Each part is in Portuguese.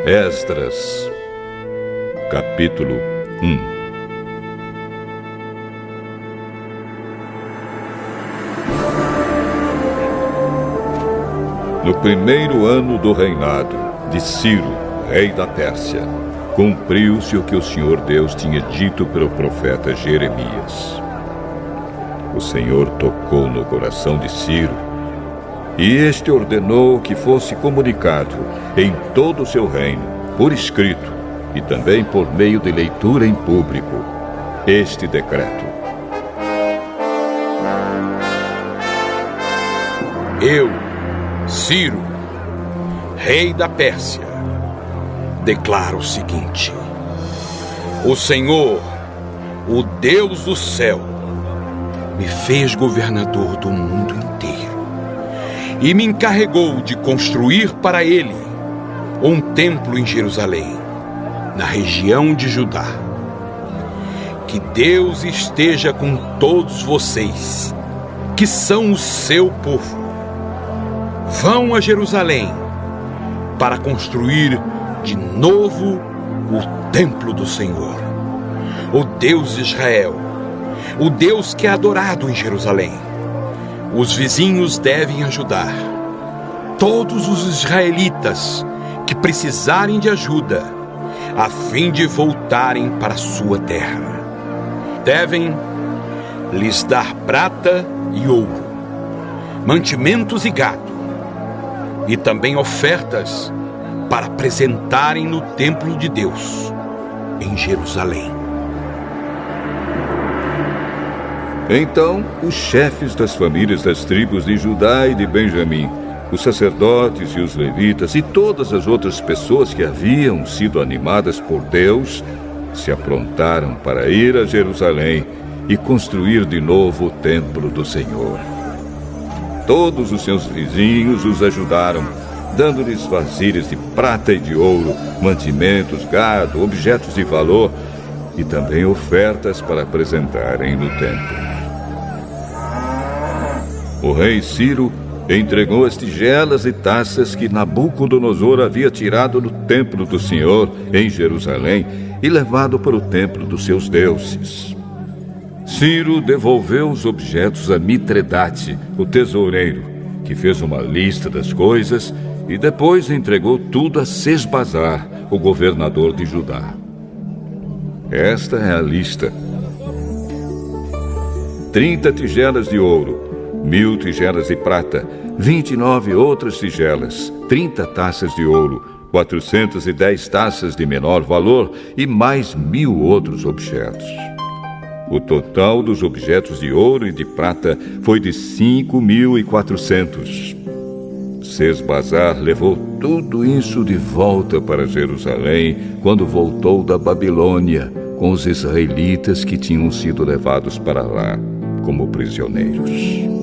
Esdras, capítulo 1. No primeiro ano do reinado de Ciro, rei da Pérsia, cumpriu-se o que o Senhor Deus tinha dito pelo profeta Jeremias. O Senhor tocou no coração de Ciro, e este ordenou que fosse comunicado em todo o seu reino, por escrito, e também por meio de leitura em público, este decreto. Eu, Ciro, rei da Pérsia, declaro o seguinte: o Senhor, o Deus do céu, me fez governador do mundo inteiro e me encarregou de construir para ele um templo em Jerusalém, na região de Judá. Que Deus esteja com todos vocês, que são o seu povo. Vão a Jerusalém para construir de novo o templo do Senhor, o Deus de Israel, o Deus que é adorado em Jerusalém. Os vizinhos devem ajudar. Todos os israelitas que precisarem de ajuda, a fim de voltarem para a sua terra, devem lhes dar prata e ouro, mantimentos e gado, e também ofertas para apresentarem no templo de Deus, em Jerusalém. Então, os chefes das famílias das tribos de Judá e de Benjamim, os sacerdotes e os levitas e todas as outras pessoas que haviam sido animadas por Deus, se aprontaram para ir a Jerusalém e construir de novo o templo do Senhor. Todos os seus vizinhos os ajudaram, dando-lhes vasilhas de prata e de ouro, mantimentos, gado, objetos de valor e também ofertas para apresentarem no templo. O rei Ciro entregou as tigelas e taças que Nabucodonosor havia tirado do templo do Senhor em Jerusalém e levado para o templo dos seus deuses. Ciro devolveu os objetos a Mitredate, o tesoureiro, que fez uma lista das coisas e depois entregou tudo a Sesbazar, o governador de Judá. Esta é a lista: 30 tigelas de ouro, 1000 tigelas de prata, 29 outras tigelas, 30 taças de ouro, 410 taças de menor valor e mais 1000 outros objetos. O total dos objetos de ouro e de prata foi de 5.400. Sesbazar levou tudo isso de volta para Jerusalém quando voltou da Babilônia com os israelitas que tinham sido levados para lá como prisioneiros.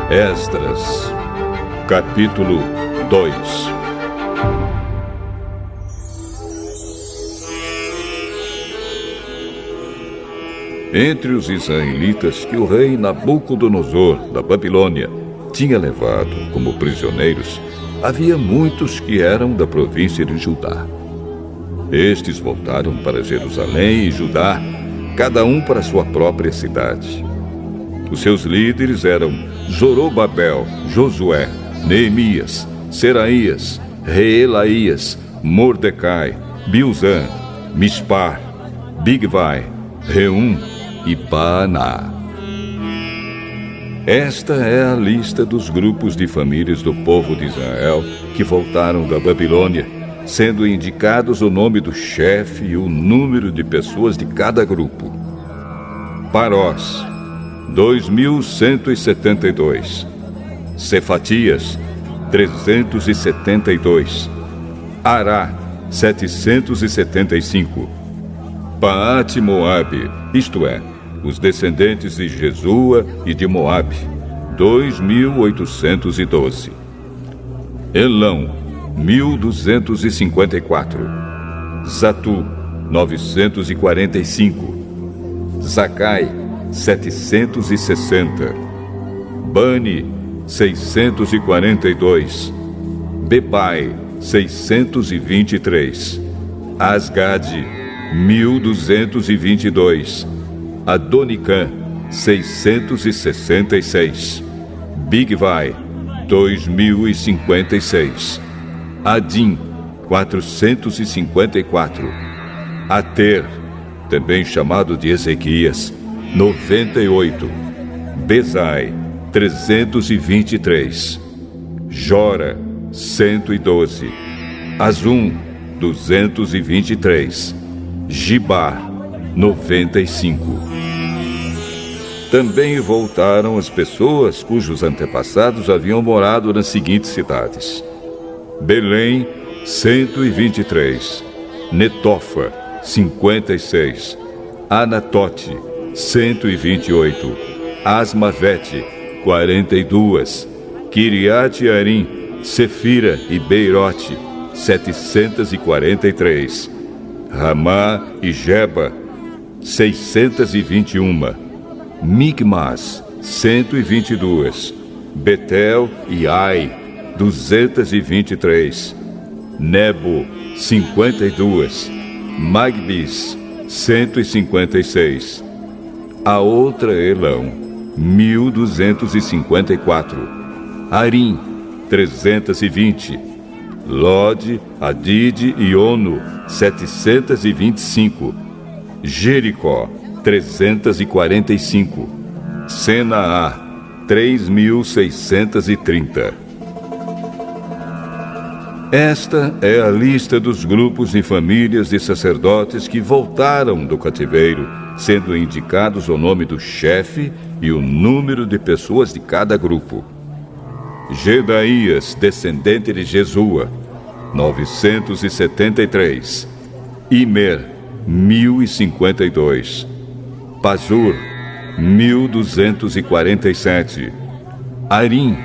Esdras, capítulo 2. Entre os israelitas que o rei Nabucodonosor, da Babilônia, tinha levado como prisioneiros, havia muitos que eram da província de Judá. Estes voltaram para Jerusalém e Judá, cada um para sua própria cidade. Os seus líderes eram Zorobabel, Josué, Neemias, Seraías, Reelaías, Mordecai, Bilzan, Mispar, Bigvai, Reum e Baaná. Esta é a lista dos grupos de famílias do povo de Israel que voltaram da Babilônia, sendo indicados o nome do chefe e o número de pessoas de cada grupo. Parós, 2.172. Cefatias, 372. Ará, 775. Paate Moabe, isto é, os descendentes de Jesua e de Moabe, 2.812. Elão, 1.254. Zatu, 945. Zacai, 760. Bani, 642. Bebai, 623. Asgade, 1.222. Adonicã, 666. Bigvai, 2.056. Adim, 454. Ater, também chamado de Ezequias, 98. Bezai, 323. Jora, 112. Azum, 223. Gibar, 95. Também voltaram as pessoas cujos antepassados haviam morado nas seguintes cidades: Belém, 123. Netofa, 56. Anatote, 128. Asmavete, 42. Kiriat-Arim, Sefira e Beirote, 743. Ramá e Geba, 621. Migmas, 122. Betel e Ai, 223. Nebo, 52. Magbis, 156. A outra Elão, 1.254. Arim, 320. Lode, Adide e Ono, 725. Jericó, 345. Senaá, 3.630. Esta é a lista dos grupos e famílias de sacerdotes que voltaram do cativeiro, sendo indicados o nome do chefe e o número de pessoas de cada grupo. Gedaías, descendente de Jesua, 973. Imer, 1.052. Pazur, 1.247. Arim,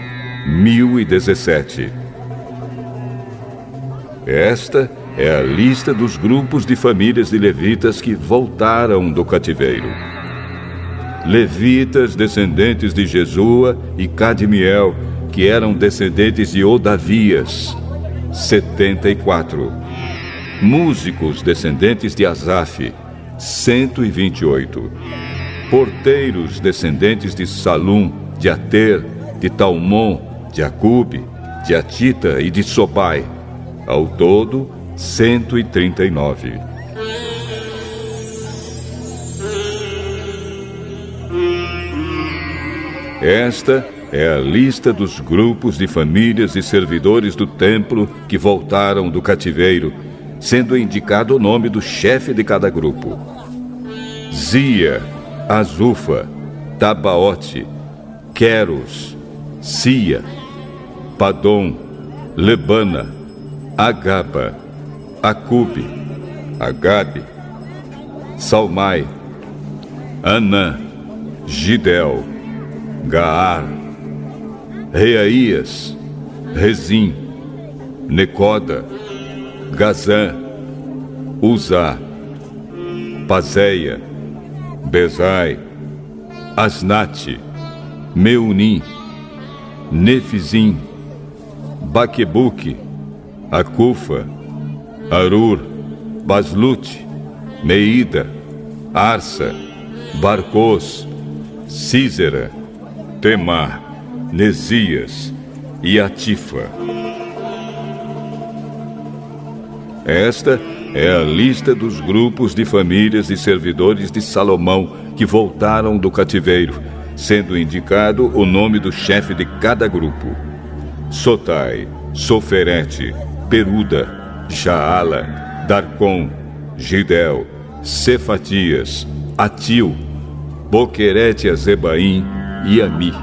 1.017. Esta é a lista dos grupos de famílias de levitas que voltaram do cativeiro. Levitas, descendentes de Jesua e Cadmiel, que eram descendentes de Odavias, 74. Músicos, descendentes de Asaf, 128. Porteiros, descendentes de Salum, de Ater, de Talmon, de Acube, de Atita e de Sobai. Ao todo, 139. Esta é a lista dos grupos de famílias e servidores do templo que voltaram do cativeiro, sendo indicado o nome do chefe de cada grupo: Zia, Azufa, Tabaote, Queros, Sia, Padom, Lebana, Agaba, Acube, Agabe, Salmai, Anã, Gidel, Gaar, Reaías, Rezim, Necoda, Gazã, Uzá, Pazéia, Bezai, Asnate, Meunim, Nefizim, Baquebuque, Acufa, Arur, Baslute, Meida, Arsa, Barcos, Císera, Temar, Nesias e Atifa. Esta é a lista dos grupos de famílias e servidores de Salomão que voltaram do cativeiro, sendo indicado o nome do chefe de cada grupo: Sotai, Soferete, Peruda, Jaala, Darcom, Gidel, Cefatias, Atil, Boquerete-Azebaim e Ami.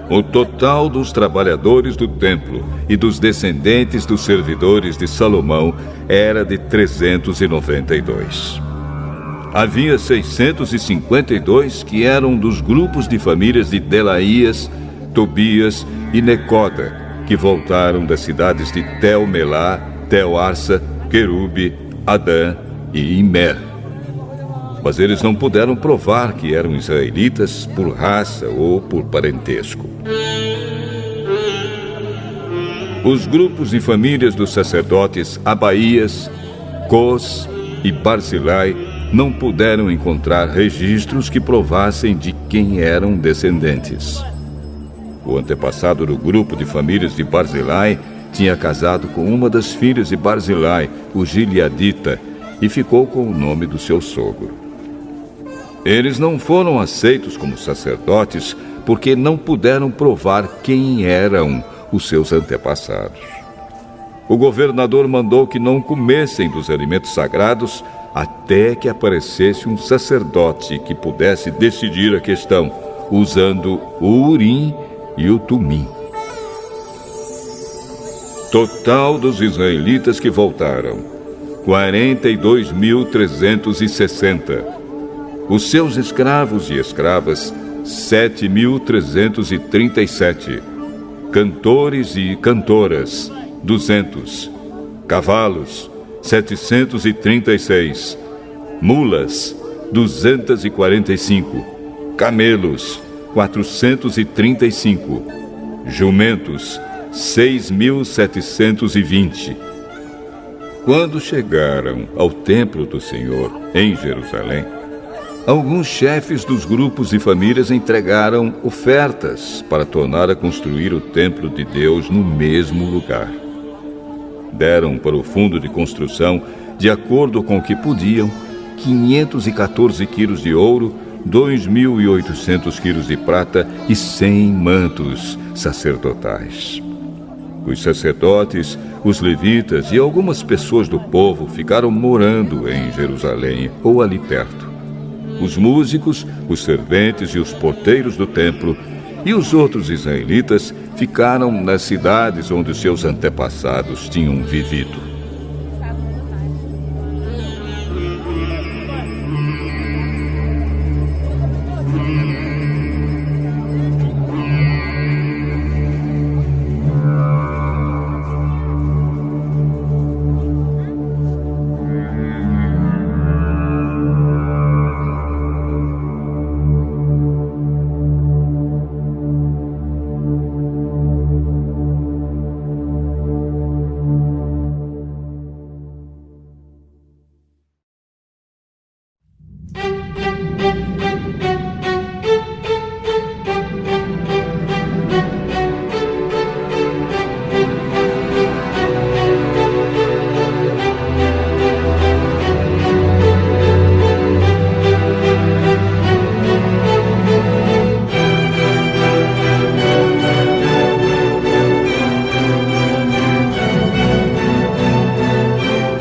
O total dos trabalhadores do templo e dos descendentes dos servidores de Salomão era de 392. Havia 652 que eram dos grupos de famílias de Delaías, Tobias e Necoda, que voltaram das cidades de Tel-Melá, Tel-Arsa, Querube, Adã e Imer. Mas eles não puderam provar que eram israelitas por raça ou por parentesco. Os grupos e famílias dos sacerdotes Abaías, Cos e Barzilai não puderam encontrar registros que provassem de quem eram descendentes. O antepassado do grupo de famílias de Barzilai tinha casado com uma das filhas de Barzilai, o Gileadita, e ficou com o nome do seu sogro. Eles não foram aceitos como sacerdotes porque não puderam provar quem eram os seus antepassados. O governador mandou que não comessem dos alimentos sagrados até que aparecesse um sacerdote que pudesse decidir a questão, usando o Urim e o Tumim. Total dos israelitas que voltaram, 42.360. Os seus escravos e escravas, 7.337. Cantores e cantoras, 200. Cavalos, 736. Mulas, 245. Camelos, 435. Jumentos, 6.720. Quando chegaram ao templo do Senhor, em Jerusalém, alguns chefes dos grupos e famílias entregaram ofertas para tornar a construir o templo de Deus no mesmo lugar. Deram para o fundo de construção, de acordo com o que podiam, 514 quilos de ouro, 2.800 quilos de prata e 100 mantos sacerdotais. Os sacerdotes, os levitas e algumas pessoas do povo ficaram morando em Jerusalém ou ali perto. Os músicos, os serventes e os porteiros do templo e os outros israelitas ficaram nas cidades onde seus antepassados tinham vivido.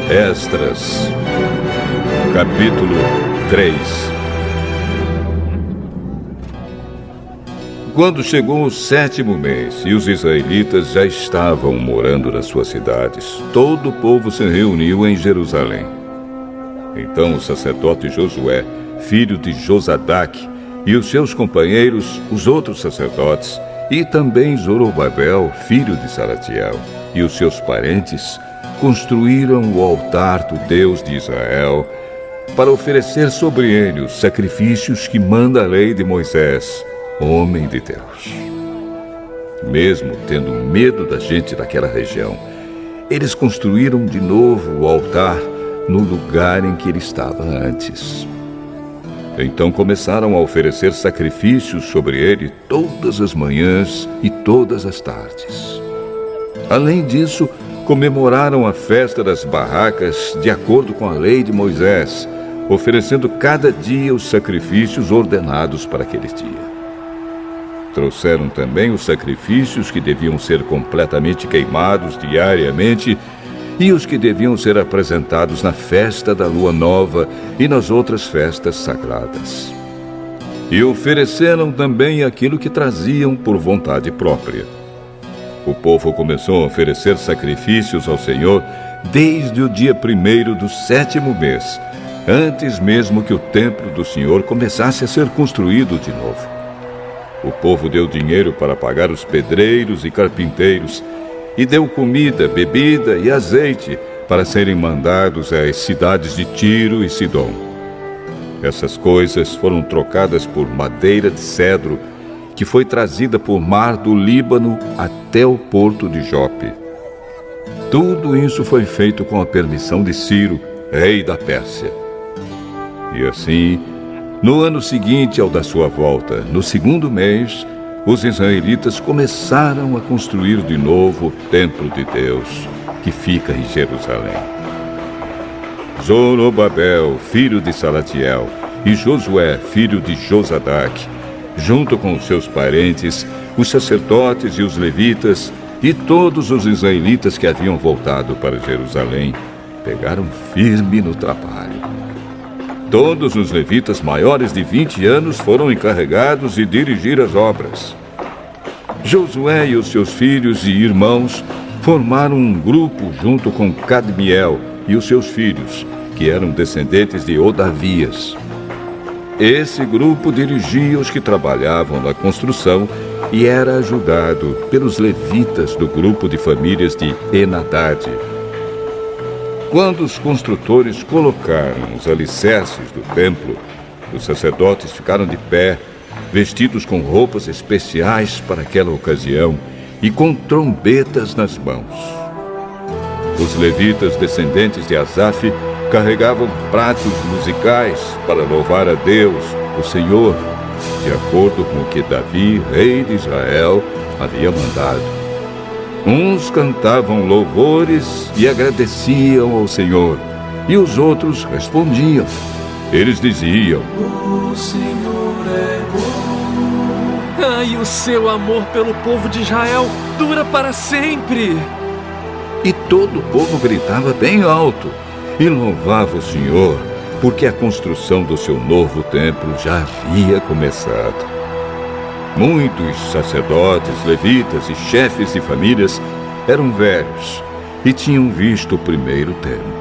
Esdras, capítulo 3. Quando chegou o 7º mês e os israelitas já estavam morando nas suas cidades, todo o povo se reuniu em Jerusalém. Então o sacerdote Josué, filho de Josadaque, e os seus companheiros, os outros sacerdotes, e também Zorobabel, filho de Salatiel, e os seus parentes, construíram o altar do Deus de Israel para oferecer sobre ele os sacrifícios que manda a lei de Moisés, homem de Deus. Mesmo tendo medo da gente daquela região, eles construíram de novo o altar no lugar em que ele estava antes. Então começaram a oferecer sacrifícios sobre ele todas as manhãs e todas as tardes. Além disso, comemoraram a festa das barracas de acordo com a lei de Moisés, oferecendo cada dia os sacrifícios ordenados para aquele dia. Trouxeram também os sacrifícios que deviam ser completamente queimados diariamente e os que deviam ser apresentados na festa da lua nova e nas outras festas sagradas. E ofereceram também aquilo que traziam por vontade própria. O povo começou a oferecer sacrifícios ao Senhor desde o dia 1º do 7º mês, antes mesmo que o templo do Senhor começasse a ser construído de novo. O povo deu dinheiro para pagar os pedreiros e carpinteiros, e deu comida, bebida e azeite para serem mandados às cidades de Tiro e Sidom. Essas coisas foram trocadas por madeira de cedro, que foi trazida por mar do Líbano até o porto de Jope. Tudo isso foi feito com a permissão de Ciro, rei da Pérsia. E assim, no ano seguinte ao da sua volta, no 2º mês, os israelitas começaram a construir de novo o templo de Deus, que fica em Jerusalém. Zorobabel, filho de Salatiel, e Josué, filho de Josadaque, junto com os seus parentes, os sacerdotes e os levitas, e todos os israelitas que haviam voltado para Jerusalém, pegaram firme no trabalho. Todos os levitas maiores de 20 anos foram encarregados de dirigir as obras. Josué e os seus filhos e irmãos formaram um grupo junto com Cadmiel e os seus filhos, que eram descendentes de Odavias. Esse grupo dirigia os que trabalhavam na construção e era ajudado pelos levitas do grupo de famílias de Enadad. Quando os construtores colocaram os alicerces do templo, os sacerdotes ficaram de pé, vestidos com roupas especiais para aquela ocasião e com trombetas nas mãos. Os levitas descendentes de Asaf carregavam pratos musicais para louvar a Deus, o Senhor, de acordo com o que Davi, rei de Israel, havia mandado. Uns cantavam louvores e agradeciam ao Senhor, e os outros respondiam. Eles diziam: O Senhor é bom. E o seu amor pelo povo de Israel dura para sempre. E todo o povo gritava bem alto e louvava o Senhor, porque a construção do seu novo templo já havia começado. Muitos sacerdotes, levitas e chefes de famílias eram velhos e tinham visto o primeiro templo.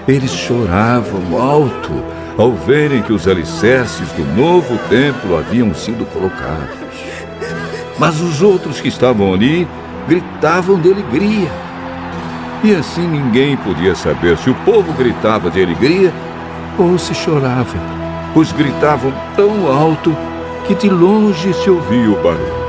Eles choravam alto ao verem que os alicerces do novo templo haviam sido colocados. Mas os outros que estavam ali gritavam de alegria. E assim ninguém podia saber se o povo gritava de alegria ou se chorava, pois gritavam tão alto que de longe se ouvia o barulho.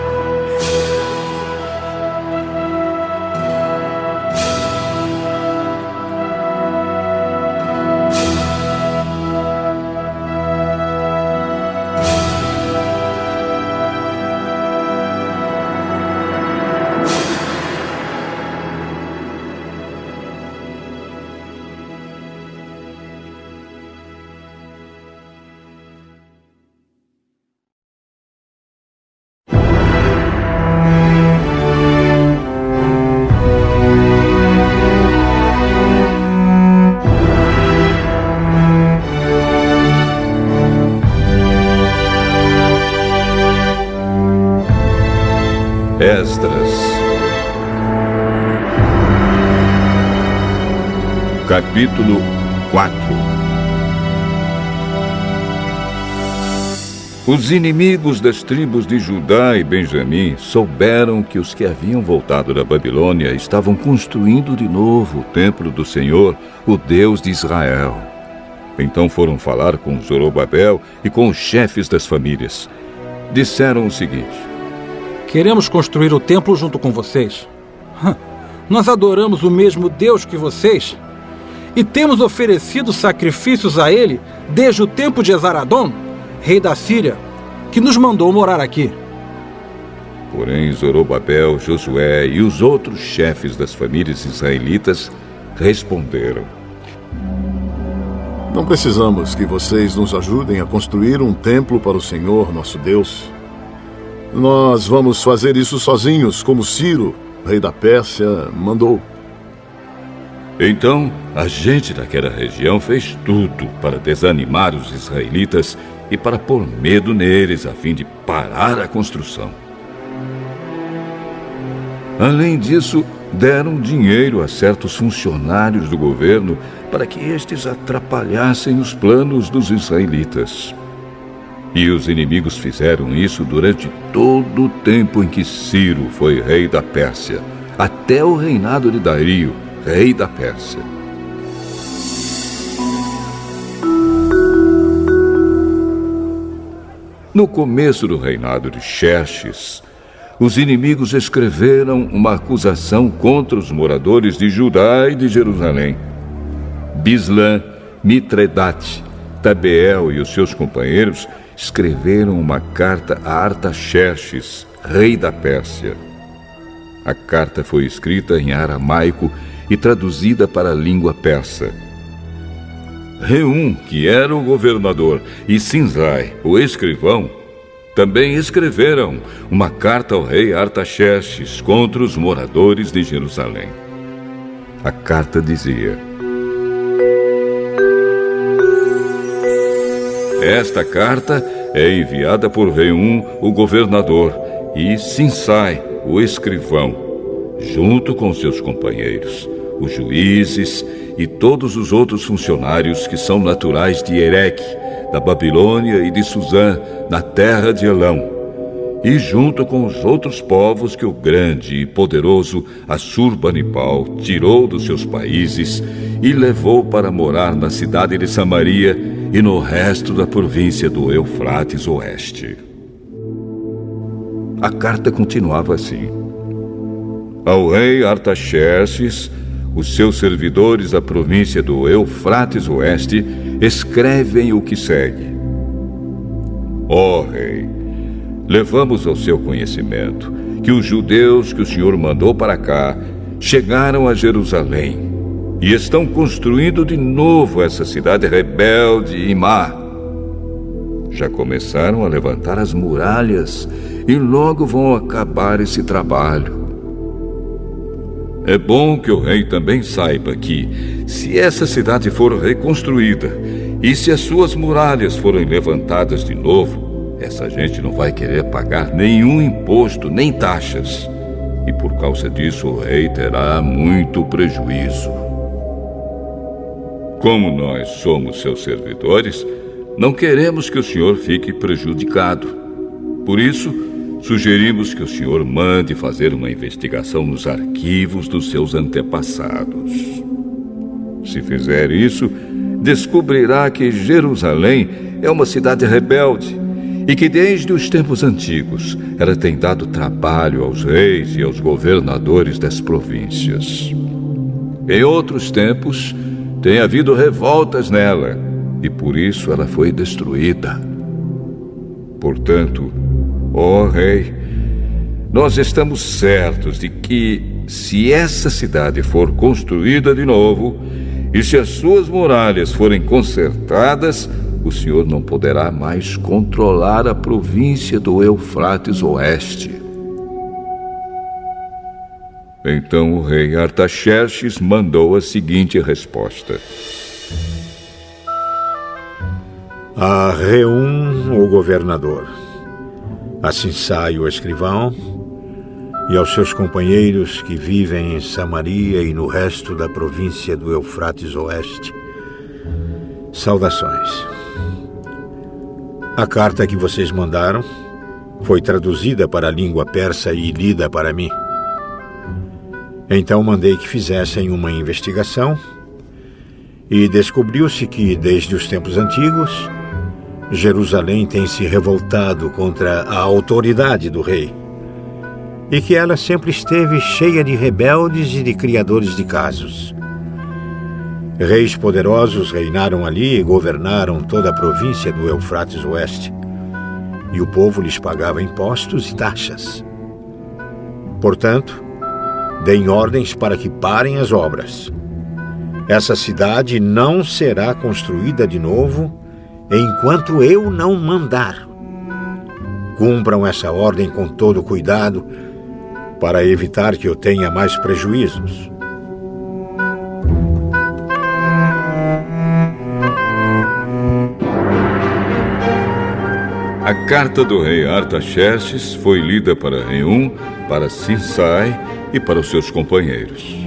Esdras. Capítulo 4. Os inimigos das tribos de Judá e Benjamim souberam que os que haviam voltado da Babilônia estavam construindo de novo o templo do Senhor, o Deus de Israel. Então foram falar com Zorobabel e com os chefes das famílias. Disseram o seguinte: Queremos construir o templo junto com vocês. Nós adoramos o mesmo Deus que vocês e temos oferecido sacrifícios a ele desde o tempo de Esaradom, rei da Síria, que nos mandou morar aqui. Porém, Zorobabel, Josué e os outros chefes das famílias israelitas responderam: Não precisamos que vocês nos ajudem a construir um templo para o Senhor, nosso Deus. Nós vamos fazer isso sozinhos, como Ciro, rei da Pérsia, mandou. Então, a gente daquela região fez tudo para desanimar os israelitas e para pôr medo neles, a fim de parar a construção. Além disso, deram dinheiro a certos funcionários do governo para que estes atrapalhassem os planos dos israelitas. E os inimigos fizeram isso durante todo o tempo em que Ciro foi rei da Pérsia, até o reinado de Dario, rei da Pérsia. No começo do reinado de Xerxes, os inimigos escreveram uma acusação contra os moradores de Judá e de Jerusalém. Bislã, Mitredate, Tabeel e os seus companheiros escreveram uma carta a Artaxerxes, rei da Pérsia. A carta foi escrita em aramaico e traduzida para a língua persa. Reum, que era o governador, e Sinzai, o escrivão, também escreveram uma carta ao rei Artaxerxes contra os moradores de Jerusalém. A carta dizia: Esta carta é enviada por Reum, o governador, e Sinsai, o escrivão, junto com seus companheiros, os juízes e todos os outros funcionários que são naturais de Ereque, da Babilônia e de Suzã, na terra de Elão, e junto com os outros povos que o grande e poderoso Assurbanipal tirou dos seus países e levou para morar na cidade de Samaria e no resto da província do Eufrates Oeste. A carta continuava assim: Ao rei Artaxerxes, os seus servidores da província do Eufrates Oeste escrevem o que segue: Ó rei, levamos ao seu conhecimento que os judeus que o senhor mandou para cá chegaram a Jerusalém e estão construindo de novo essa cidade rebelde e má. Já começaram a levantar as muralhas e logo vão acabar esse trabalho. É bom que o rei também saiba que, se essa cidade for reconstruída e se as suas muralhas forem levantadas de novo, essa gente não vai querer pagar nenhum imposto nem taxas. E por causa disso o rei terá muito prejuízo. Como nós somos seus servidores, não queremos que o senhor fique prejudicado. Por isso, sugerimos que o senhor mande fazer uma investigação nos arquivos dos seus antepassados. Se fizer isso, descobrirá que Jerusalém é uma cidade rebelde e que desde os tempos antigos ela tem dado trabalho aos reis e aos governadores das províncias. Em outros tempos, tem havido revoltas nela e por isso ela foi destruída. Portanto, ó rei, nós estamos certos de que, se essa cidade for construída de novo e se as suas muralhas forem consertadas, o senhor não poderá mais controlar a província do Eufrates Oeste. Então o rei Artaxerxes mandou a seguinte resposta: A Reum, o governador, a Sinsai, o escrivão, e aos seus companheiros que vivem em Samaria e no resto da província do Eufrates Oeste, saudações. A carta que vocês mandaram foi traduzida para a língua persa e lida para mim. Então mandei que fizessem uma investigação e descobriu-se que, desde os tempos antigos, Jerusalém tem se revoltado contra a autoridade do rei e que ela sempre esteve cheia de rebeldes e de criadores de casos. Reis poderosos reinaram ali e governaram toda a província do Eufrates Oeste, e o povo lhes pagava impostos e taxas. Portanto, deem ordens para que parem as obras. Essa cidade não será construída de novo enquanto eu não mandar. Cumpram essa ordem com todo cuidado para evitar que eu tenha mais prejuízos. A carta do rei Artaxerxes foi lida para Reum, para Sinsai e para os seus companheiros.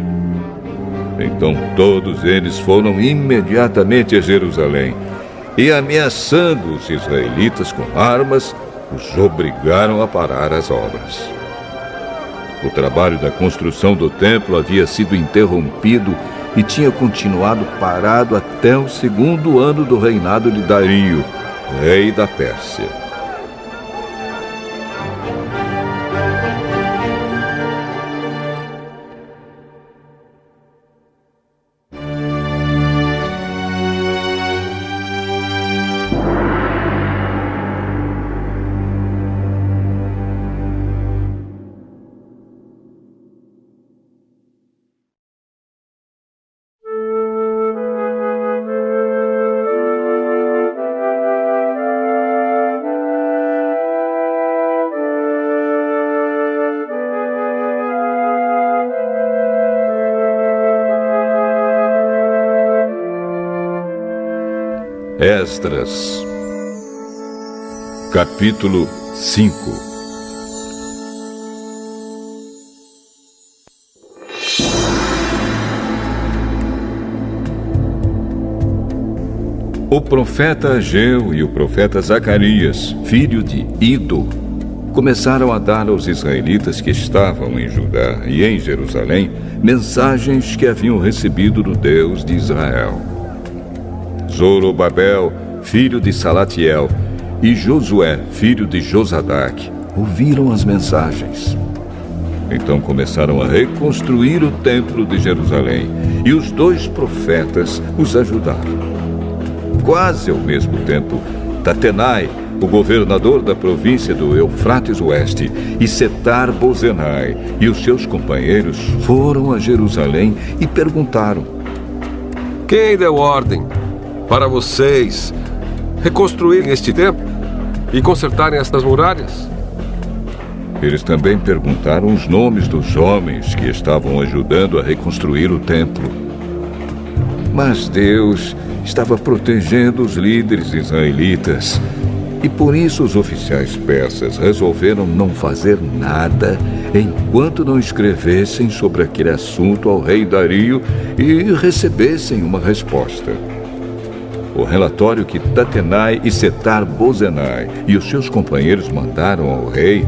Então todos eles foram imediatamente a Jerusalém e, ameaçando os israelitas com armas, os obrigaram a parar as obras. O trabalho da construção do templo havia sido interrompido e tinha continuado parado até o 2º ano do reinado de Dario, rei da Pérsia. Esdras, capítulo 5. O profeta Ageu e o profeta Zacarias, filho de Ido, começaram a dar aos israelitas que estavam em Judá e em Jerusalém mensagens que haviam recebido do Deus de Israel. Zorobabel, filho de Salatiel, e Josué, filho de Josadaque, ouviram as mensagens. Então começaram a reconstruir o templo de Jerusalém, e os 2 profetas os ajudaram. Quase ao mesmo tempo, Tatenai, o governador da província do Eufrates Oeste, e Setar-Bozenai e os seus companheiros foram a Jerusalém e perguntaram: quem deu ordem para vocês reconstruírem este templo e consertarem estas muralhas? Eles também perguntaram os nomes dos homens que estavam ajudando a reconstruir o templo. Mas Deus estava protegendo os líderes israelitas, e por isso os oficiais persas resolveram não fazer nada enquanto não escrevessem sobre aquele assunto ao rei Dario e recebessem uma resposta. O relatório que Tatenai e Setar-Bozenai e os seus companheiros mandaram ao rei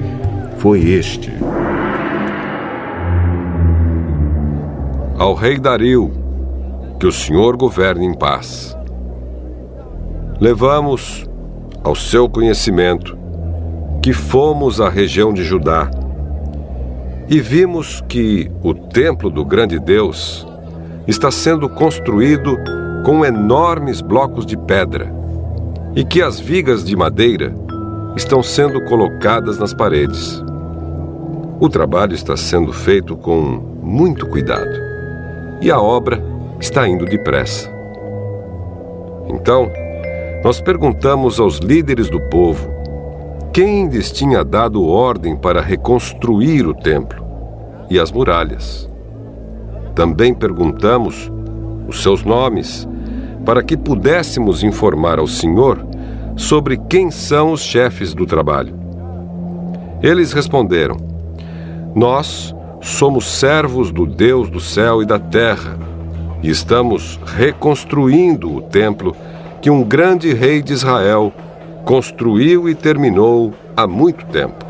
foi este: ao rei Dario, que o Senhor governe em paz. Levamos ao seu conhecimento que fomos à região de Judá e vimos que o templo do grande Deus está sendo construído com enormes blocos de pedra e que as vigas de madeira estão sendo colocadas nas paredes. O trabalho está sendo feito com muito cuidado e a obra está indo depressa. Então, nós perguntamos aos líderes do povo quem lhes tinha dado ordem para reconstruir o templo e as muralhas. Também perguntamos os seus nomes, para que pudéssemos informar ao Senhor sobre quem são os chefes do trabalho. Eles responderam: nós somos servos do Deus do céu e da terra, e estamos reconstruindo o templo que um grande rei de Israel construiu e terminou há muito tempo.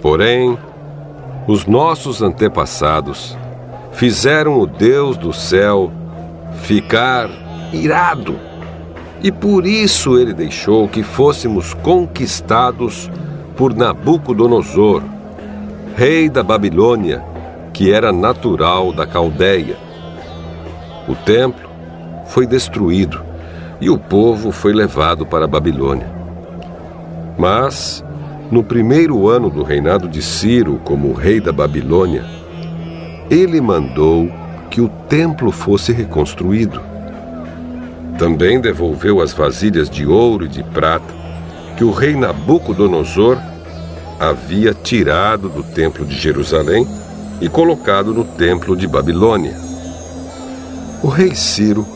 Porém, os nossos antepassados fizeram o Deus do céu ficar irado, e por isso ele deixou que fôssemos conquistados por Nabucodonosor, rei da Babilônia, que era natural da Caldeia. O templo foi destruído e o povo foi levado para a Babilônia. Mas, no 1º ano do reinado de Ciro como rei da Babilônia, ele mandou que o templo fosse reconstruído. Também devolveu as vasilhas de ouro e de prata que o rei Nabucodonosor havia tirado do templo de Jerusalém e colocado no templo de Babilônia. O rei Ciro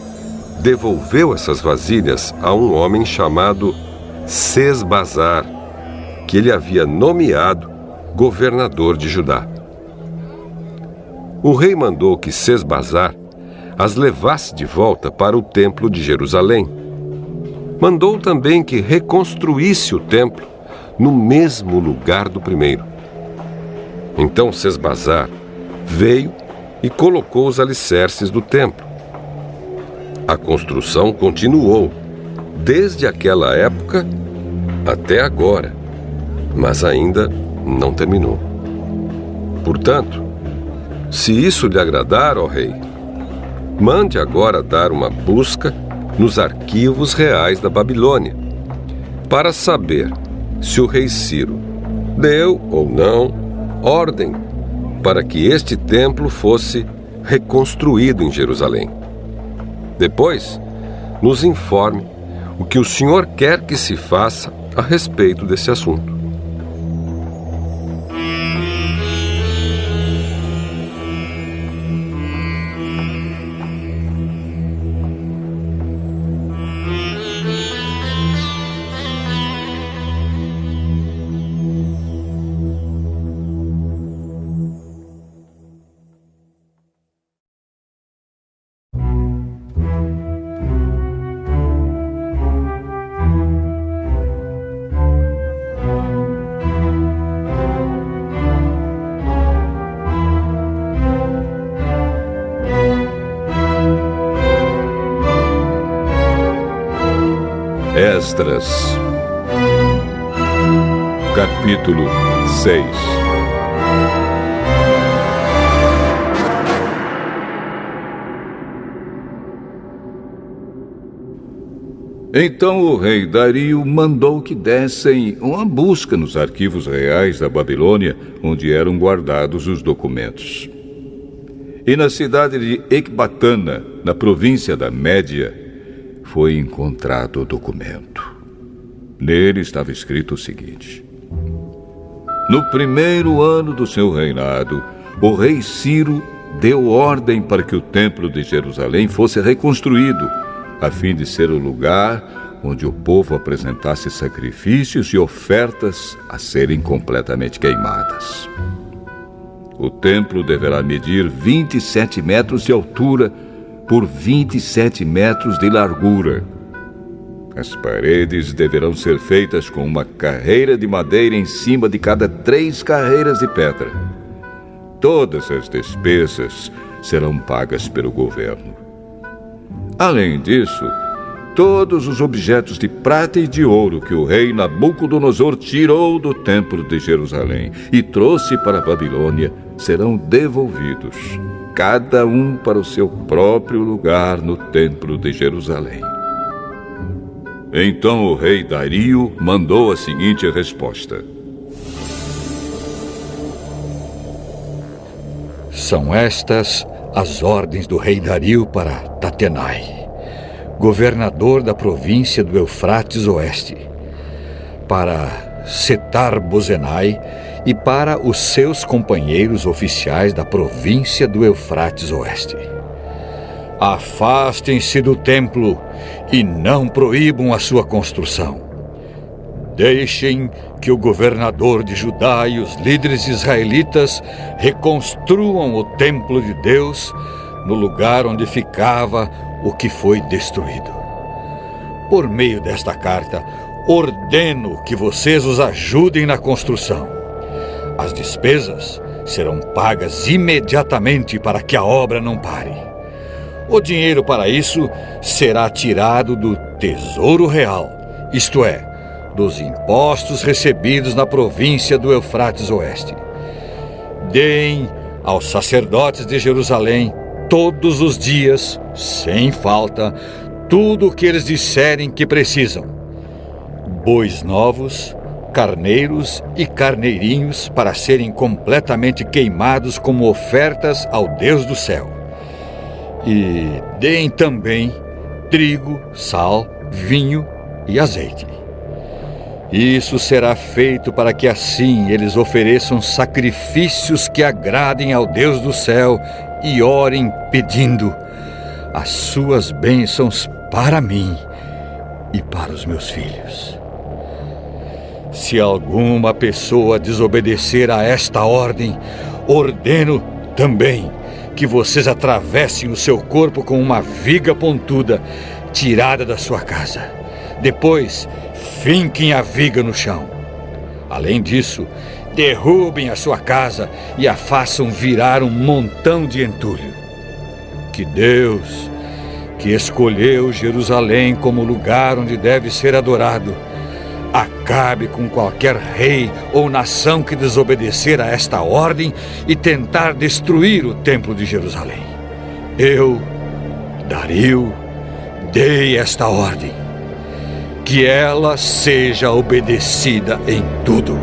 devolveu essas vasilhas a um homem chamado Sesbazar, que ele havia nomeado governador de Judá. O rei mandou que Sesbazar as levasse de volta para o templo de Jerusalém. Mandou também que reconstruísse o templo no mesmo lugar do primeiro. Então Sesbazar veio e colocou os alicerces do templo. A construção continuou desde aquela época até agora, mas ainda não terminou. Portanto, se isso lhe agradar, ó rei, mande agora dar uma busca nos arquivos reais da Babilônia, para saber se o rei Ciro deu ou não ordem para que este templo fosse reconstruído em Jerusalém. Depois, nos informe o que o senhor quer que se faça a respeito desse assunto. Esdras, capítulo 6. Então o rei Dario mandou que dessem uma busca nos arquivos reais da Babilônia, onde eram guardados os documentos. E na cidade de Ecbatana, na província da Média, foi encontrado o documento. Nele estava escrito o seguinte: no primeiro ano do seu reinado, o rei Ciro deu ordem para que o templo de Jerusalém fosse reconstruído, a fim de ser o lugar onde o povo apresentasse sacrifícios e ofertas a serem completamente queimadas. O templo deverá medir 27 metros de altura por 27 metros de largura. As paredes deverão ser feitas com uma carreira de madeira em cima de cada 3 carreiras de pedra. Todas as despesas serão pagas pelo governo. Além disso, todos os objetos de prata e de ouro que o rei Nabucodonosor tirou do templo de Jerusalém e trouxe para a Babilônia serão devolvidos, cada um para o seu próprio lugar no templo de Jerusalém. Então o rei Dario mandou a seguinte resposta: são estas as ordens do rei Dario para Tatenai, governador da província do Eufrates Oeste, para Setar-Bozenai e para os seus companheiros oficiais da província do Eufrates Oeste. Afastem-se do templo e não proíbam a sua construção. Deixem que o governador de Judá e os líderes israelitas reconstruam o templo de Deus no lugar onde ficava o que foi destruído. Por meio desta carta, ordeno que vocês os ajudem na construção. As despesas serão pagas imediatamente para que a obra não pare. O dinheiro para isso será tirado do Tesouro Real, isto é, dos impostos recebidos na província do Eufrates Oeste. Deem aos sacerdotes de Jerusalém todos os dias, sem falta, tudo o que eles disserem que precisam: bois novos, carneiros e carneirinhos para serem completamente queimados como ofertas ao Deus do céu. E deem também trigo, sal, vinho e azeite. Isso será feito para que assim eles ofereçam sacrifícios que agradem ao Deus do céu e orem pedindo as suas bênçãos para mim e para os meus filhos. Se alguma pessoa desobedecer a esta ordem, ordeno também que vocês atravessem o seu corpo com uma viga pontuda tirada da sua casa. Depois, finquem a viga no chão. Além disso, derrubem a sua casa e a façam virar um montão de entulho. Que Deus, que escolheu Jerusalém como lugar onde deve ser adorado, acabe com qualquer rei ou nação que desobedecer a esta ordem e tentar destruir o templo de Jerusalém. Eu, Dario, dei esta ordem. Que ela seja obedecida em tudo.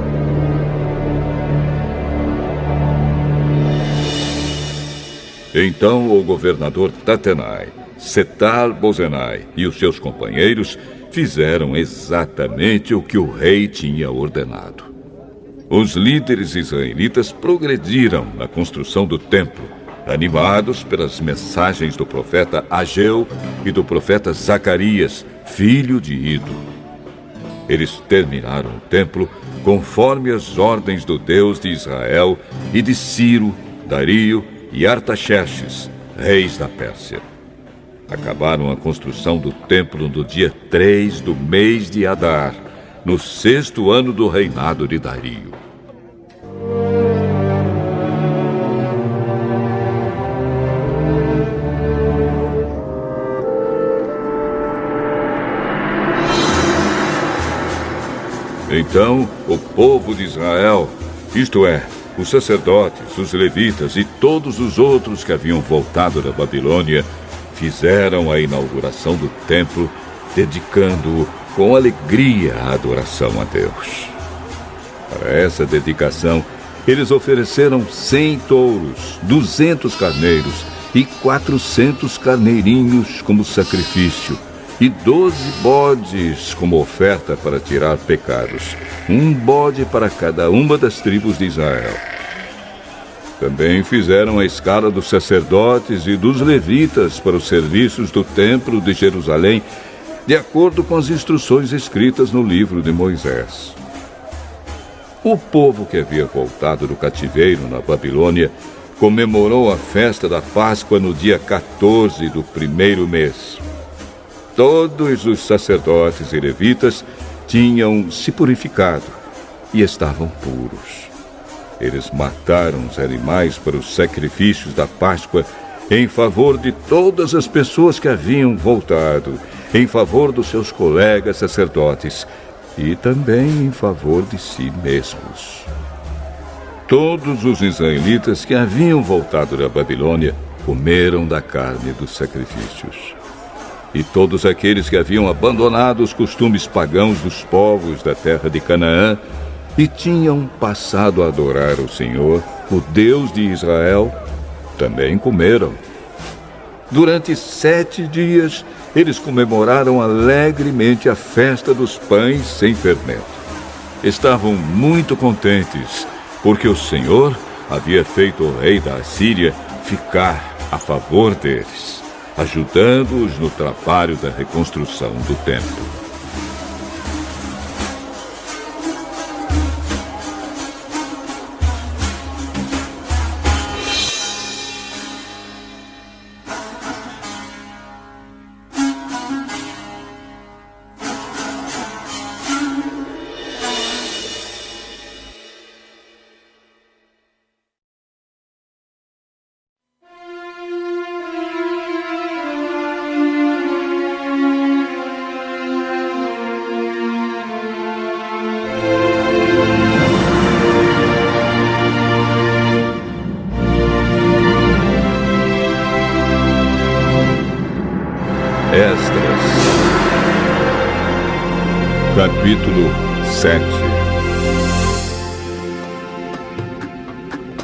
Então o governador Tatenai, Setar-Bozenai e os seus companheiros fizeram exatamente o que o rei tinha ordenado. Os líderes israelitas progrediram na construção do templo, animados pelas mensagens do profeta Ageu e do profeta Zacarias, filho de Ido. Eles terminaram o templo conforme as ordens do Deus de Israel e de Ciro, Dario e Artaxerxes, reis da Pérsia. Acabaram a construção do templo no dia 3 do mês de Adar, no 6º ano do reinado de Dario. Então o povo de Israel, isto é, os sacerdotes, os levitas e todos os outros que haviam voltado da Babilônia, fizeram a inauguração do templo, dedicando-o com alegria à adoração a Deus. Para essa dedicação, eles ofereceram 100 touros, 200 carneiros e 400 carneirinhos como sacrifício, e 12 bodes como oferta para tirar pecados, um bode para cada uma das tribos de Israel. Também fizeram a escala dos sacerdotes e dos levitas para os serviços do templo de Jerusalém, de acordo com as instruções escritas no livro de Moisés. O povo que havia voltado do cativeiro na Babilônia comemorou a festa da Páscoa no dia 14 do primeiro mês. Todos os sacerdotes e levitas tinham se purificado e estavam puros. Eles mataram os animais para os sacrifícios da Páscoa em favor de todas as pessoas que haviam voltado, em favor dos seus colegas sacerdotes e também em favor de si mesmos. Todos os israelitas que haviam voltado da Babilônia comeram da carne dos sacrifícios. E todos aqueles que haviam abandonado os costumes pagãos dos povos da terra de Canaã e tinham passado a adorar o Senhor, o Deus de Israel, também comeram. Durante 7 dias, eles comemoraram alegremente a festa dos pães sem fermento. Estavam muito contentes, porque o Senhor havia feito o rei da Assíria ficar a favor deles, ajudando-os no trabalho da reconstrução do templo. Esdras, capítulo 7.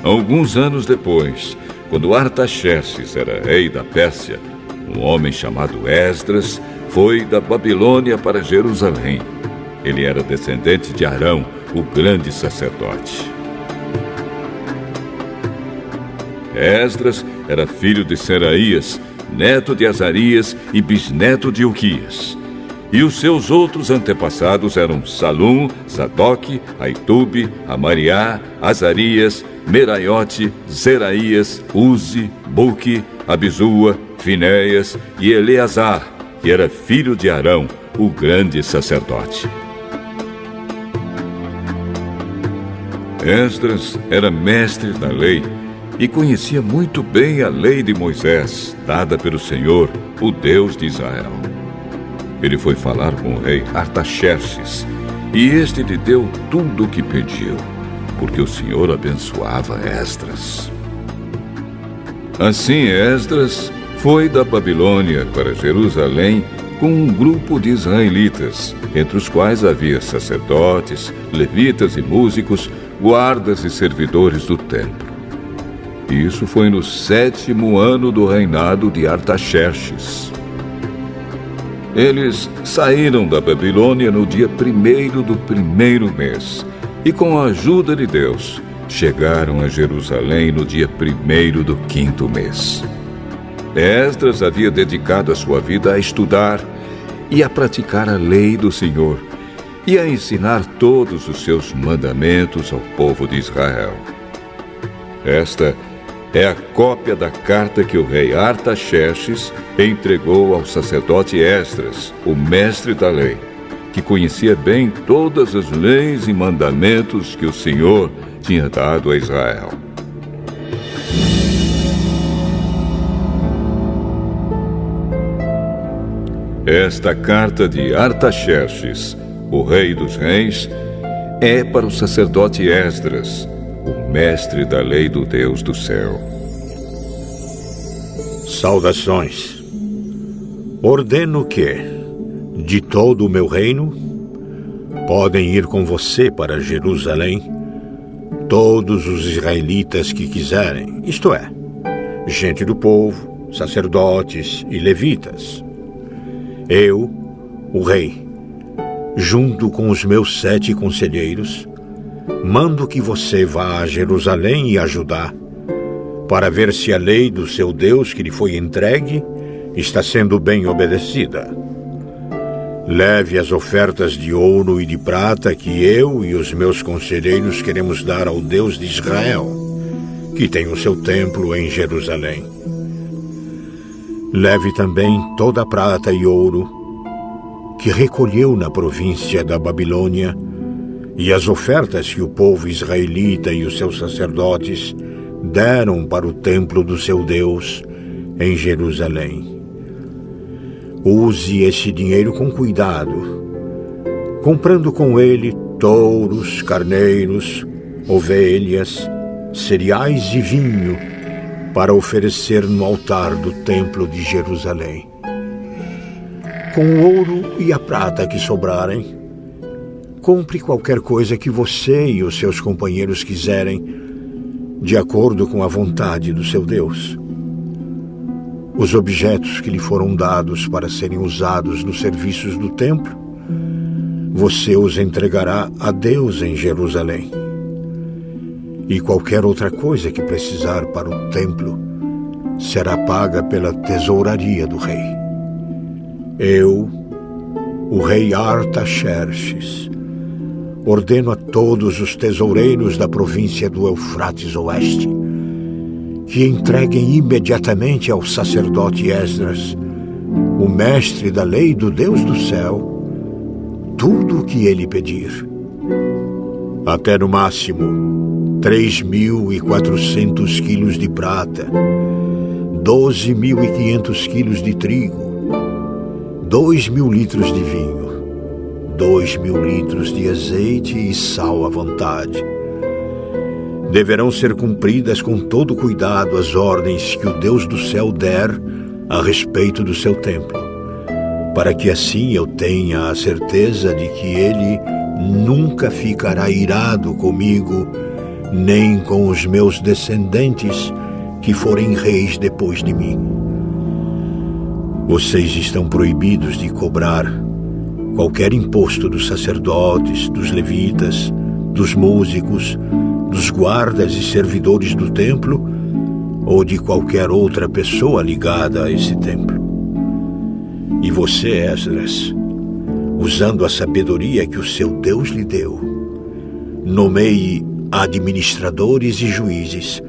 Alguns anos depois, quando Artaxerxes era rei da Pérsia, um homem chamado Esdras foi da Babilônia para Jerusalém. Ele era descendente de Arão, o grande sacerdote. Esdras era filho de Seraías, neto de Azarias e bisneto de Uquias. E os seus outros antepassados eram Salum, Sadoque, Aitube, Amariá, Azarias, Meraiote, Zeraías, Uzi, Buque, Abizua, Finéias e Eleazar, que era filho de Arão, o grande sacerdote. Esdras era mestre da lei e conhecia muito bem a lei de Moisés, dada pelo Senhor, o Deus de Israel. Ele foi falar com o rei Artaxerxes, e este lhe deu tudo o que pediu, porque o Senhor abençoava Esdras. Assim Esdras foi da Babilônia para Jerusalém com um grupo de israelitas, entre os quais havia sacerdotes, levitas e músicos, guardas e servidores do templo. Isso foi no 7º ano do reinado de Artaxerxes. Eles saíram da Babilônia no dia 1º do 1º mês e, com a ajuda de Deus, chegaram a Jerusalém no dia 1º do 5º mês. Esdras havia dedicado a sua vida a estudar e a praticar a lei do Senhor e a ensinar todos os seus mandamentos ao povo de Israel. Esta é a cópia da carta que o rei Artaxerxes entregou ao sacerdote Esdras, o mestre da lei, que conhecia bem todas as leis e mandamentos que o Senhor tinha dado a Israel. Esta carta de Artaxerxes, o rei dos reis, é para o sacerdote Esdras, o mestre da lei do Deus do céu. Saudações. Ordeno que, de todo o meu reino, podem ir com você para Jerusalém todos os israelitas que quiserem, isto é, gente do povo, sacerdotes e levitas. Eu, o rei, junto com os meus 7 conselheiros, mando que você vá a Jerusalém e a Judá, para ver se a lei do seu Deus que lhe foi entregue está sendo bem obedecida. Leve as ofertas de ouro e de prata que eu e os meus conselheiros queremos dar ao Deus de Israel, que tem o seu templo em Jerusalém. Leve também toda a prata e ouro que recolheu na província da Babilônia e as ofertas que o povo israelita e os seus sacerdotes deram para o templo do seu Deus em Jerusalém. Use esse dinheiro com cuidado, comprando com ele touros, carneiros, ovelhas, cereais e vinho para oferecer no altar do templo de Jerusalém. Com o ouro e a prata que sobrarem, compre qualquer coisa que você e os seus companheiros quiserem, de acordo com a vontade do seu Deus. Os objetos que lhe foram dados para serem usados nos serviços do templo, você os entregará a Deus em Jerusalém. E qualquer outra coisa que precisar para o templo será paga pela tesouraria do rei. Eu, o rei Artaxerxes, ordeno a todos os tesoureiros da província do Eufrates Oeste que entreguem imediatamente ao sacerdote Esdras, o mestre da lei do Deus do céu, tudo o que ele pedir. Até no máximo 3.400 quilos de prata, 12.500 quilos de trigo, 2.000 litros de vinho, 2.000 litros de azeite e sal à vontade. Deverão ser cumpridas com todo cuidado as ordens que o Deus do céu der a respeito do seu templo, para que assim eu tenha a certeza de que ele nunca ficará irado comigo, nem com os meus descendentes que forem reis depois de mim. Vocês estão proibidos de cobrar qualquer imposto dos sacerdotes, dos levitas, dos músicos, dos guardas e servidores do templo ou de qualquer outra pessoa ligada a esse templo. E você, Esdras, usando a sabedoria que o seu Deus lhe deu, nomeie administradores e juízes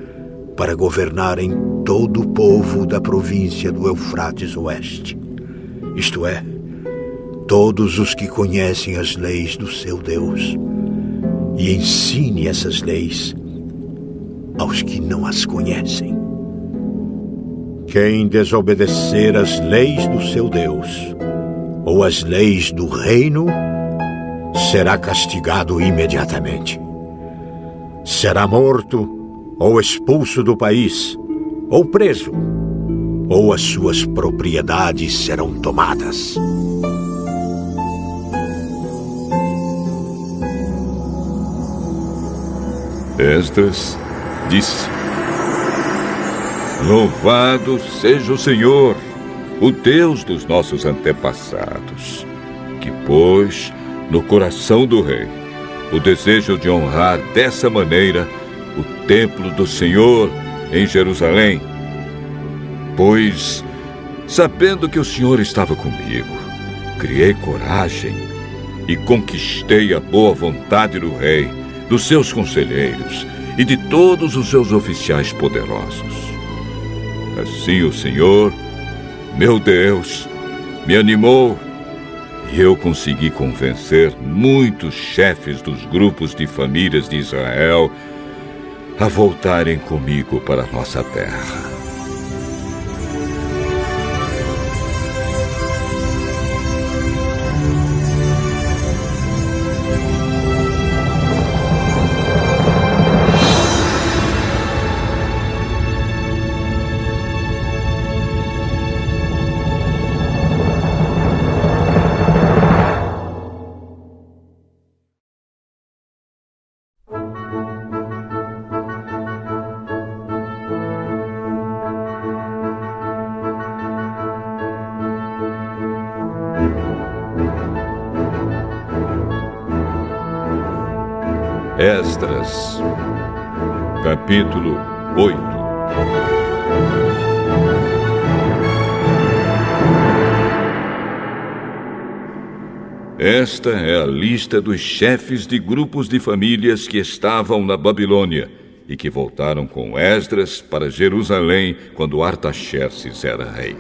para governarem todo o povo da província do Eufrates Oeste, isto é, todos os que conhecem as leis do seu Deus, e ensine essas leis aos que não as conhecem. Quem desobedecer às leis do seu Deus ou às leis do reino será castigado imediatamente. Será morto ou expulso do país, ou preso, ou as suas propriedades serão tomadas. Esdras disse: Louvado seja o Senhor, o Deus dos nossos antepassados, que pôs no coração do rei o desejo de honrar dessa maneira o templo do Senhor em Jerusalém. Pois, sabendo que o Senhor estava comigo, criei coragem e conquistei a boa vontade do rei, dos seus conselheiros e de todos os seus oficiais poderosos. Assim o Senhor, meu Deus, me animou e eu consegui convencer muitos chefes dos grupos de famílias de Israel a voltarem comigo para a nossa terra. Esdras, capítulo 8. Esta é a lista dos chefes de grupos de famílias que estavam na Babilônia e que voltaram com Esdras para Jerusalém quando Artaxerxes era rei.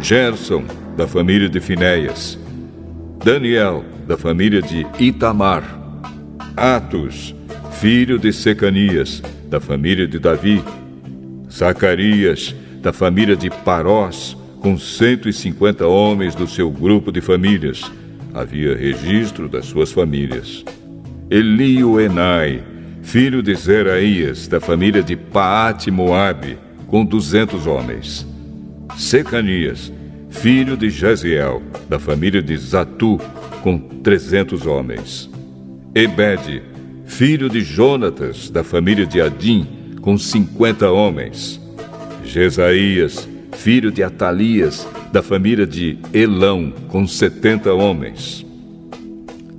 Gerson, da família de Finéias. Daniel, da família de Itamar. Atos, filho de Secanias, da família de Davi. Zacarias, da família de Parós, com 150 homens do seu grupo de famílias. Havia registro das suas famílias. Elioenai, filho de Zeraías, da família de Paate-Moabe, com 200 homens. Secanias, filho de Jaziel, da família de Zatu, com 300 homens. Ebede, filho de Jonatas, da família de Adim, com 50 homens. Jesaías, filho de Atalias, da família de Elão, com 70 homens.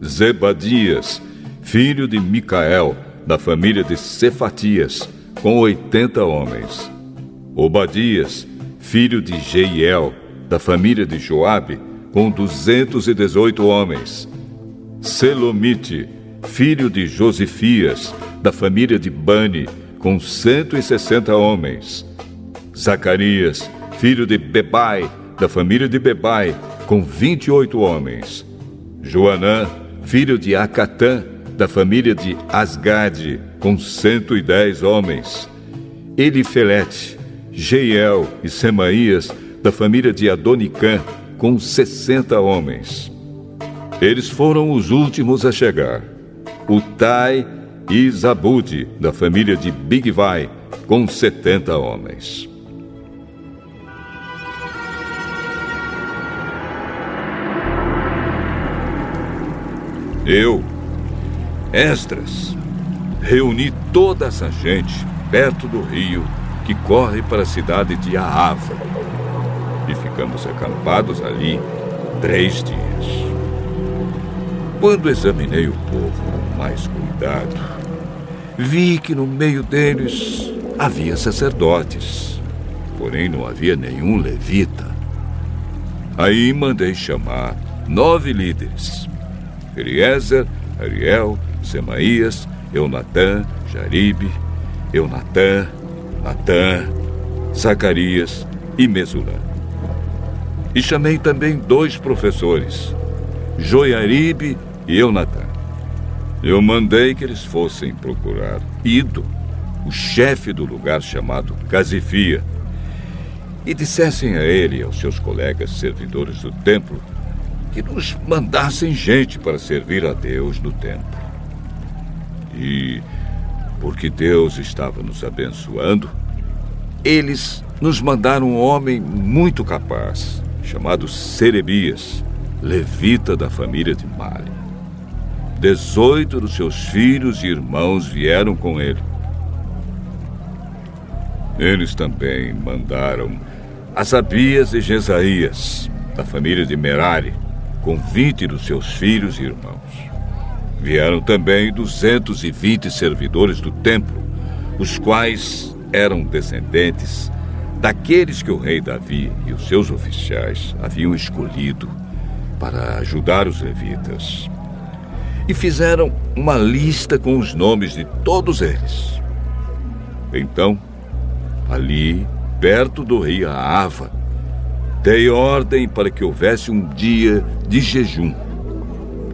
Zebadias, filho de Micael, da família de Cefatias, com 80 homens. Obadias, filho de Jeiel, da família de Joabe, com 218 homens. Selomite, filho de Josifias, da família de Bani, com 160 homens. Zacarias, filho de Bebai, da família de Bebai, com 28 homens. Joanã, filho de Acatã, da família de Asgade, com 110 homens. Elifelete, Jeiel e Semaías, da família de Adonicã, com 60 homens. Eles foram os últimos a chegar. Utai e Zabude, da família de Bigvai, com 70 homens. Eu, Esdras, reuni toda essa gente perto do rio que corre para a cidade de Ahava. E ficamos acampados ali 3 dias. Quando examinei o povo com mais cuidado, vi que no meio deles havia sacerdotes, porém não havia nenhum levita, Aí mandei chamar 9 líderes: Eliezer, Ariel, Semaías, Eunatã, Jaribe, Eunatã, Natã, Zacarias e Mesulã. E chamei também 2 professores, Joiaribe e Eunatã. Eu mandei que eles fossem procurar Ido, o chefe do lugar chamado Casifia, e dissessem a ele e aos seus colegas servidores do templo que nos mandassem gente para servir a Deus no templo. E, porque Deus estava nos abençoando, eles nos mandaram um homem muito capaz, chamado Serebias, levita da família de Mali. 18 dos seus filhos e irmãos vieram com ele. Eles também mandaram Asabias e Jesaías, da família de Merari, com 20 dos seus filhos e irmãos. Vieram também 220 servidores do templo, os quais eram descendentes daqueles que o rei Davi e os seus oficiais haviam escolhido para ajudar os levitas. E fizeram uma lista com os nomes de todos eles. Então, ali, perto do rio Ahava, dei ordem para que houvesse um dia de jejum.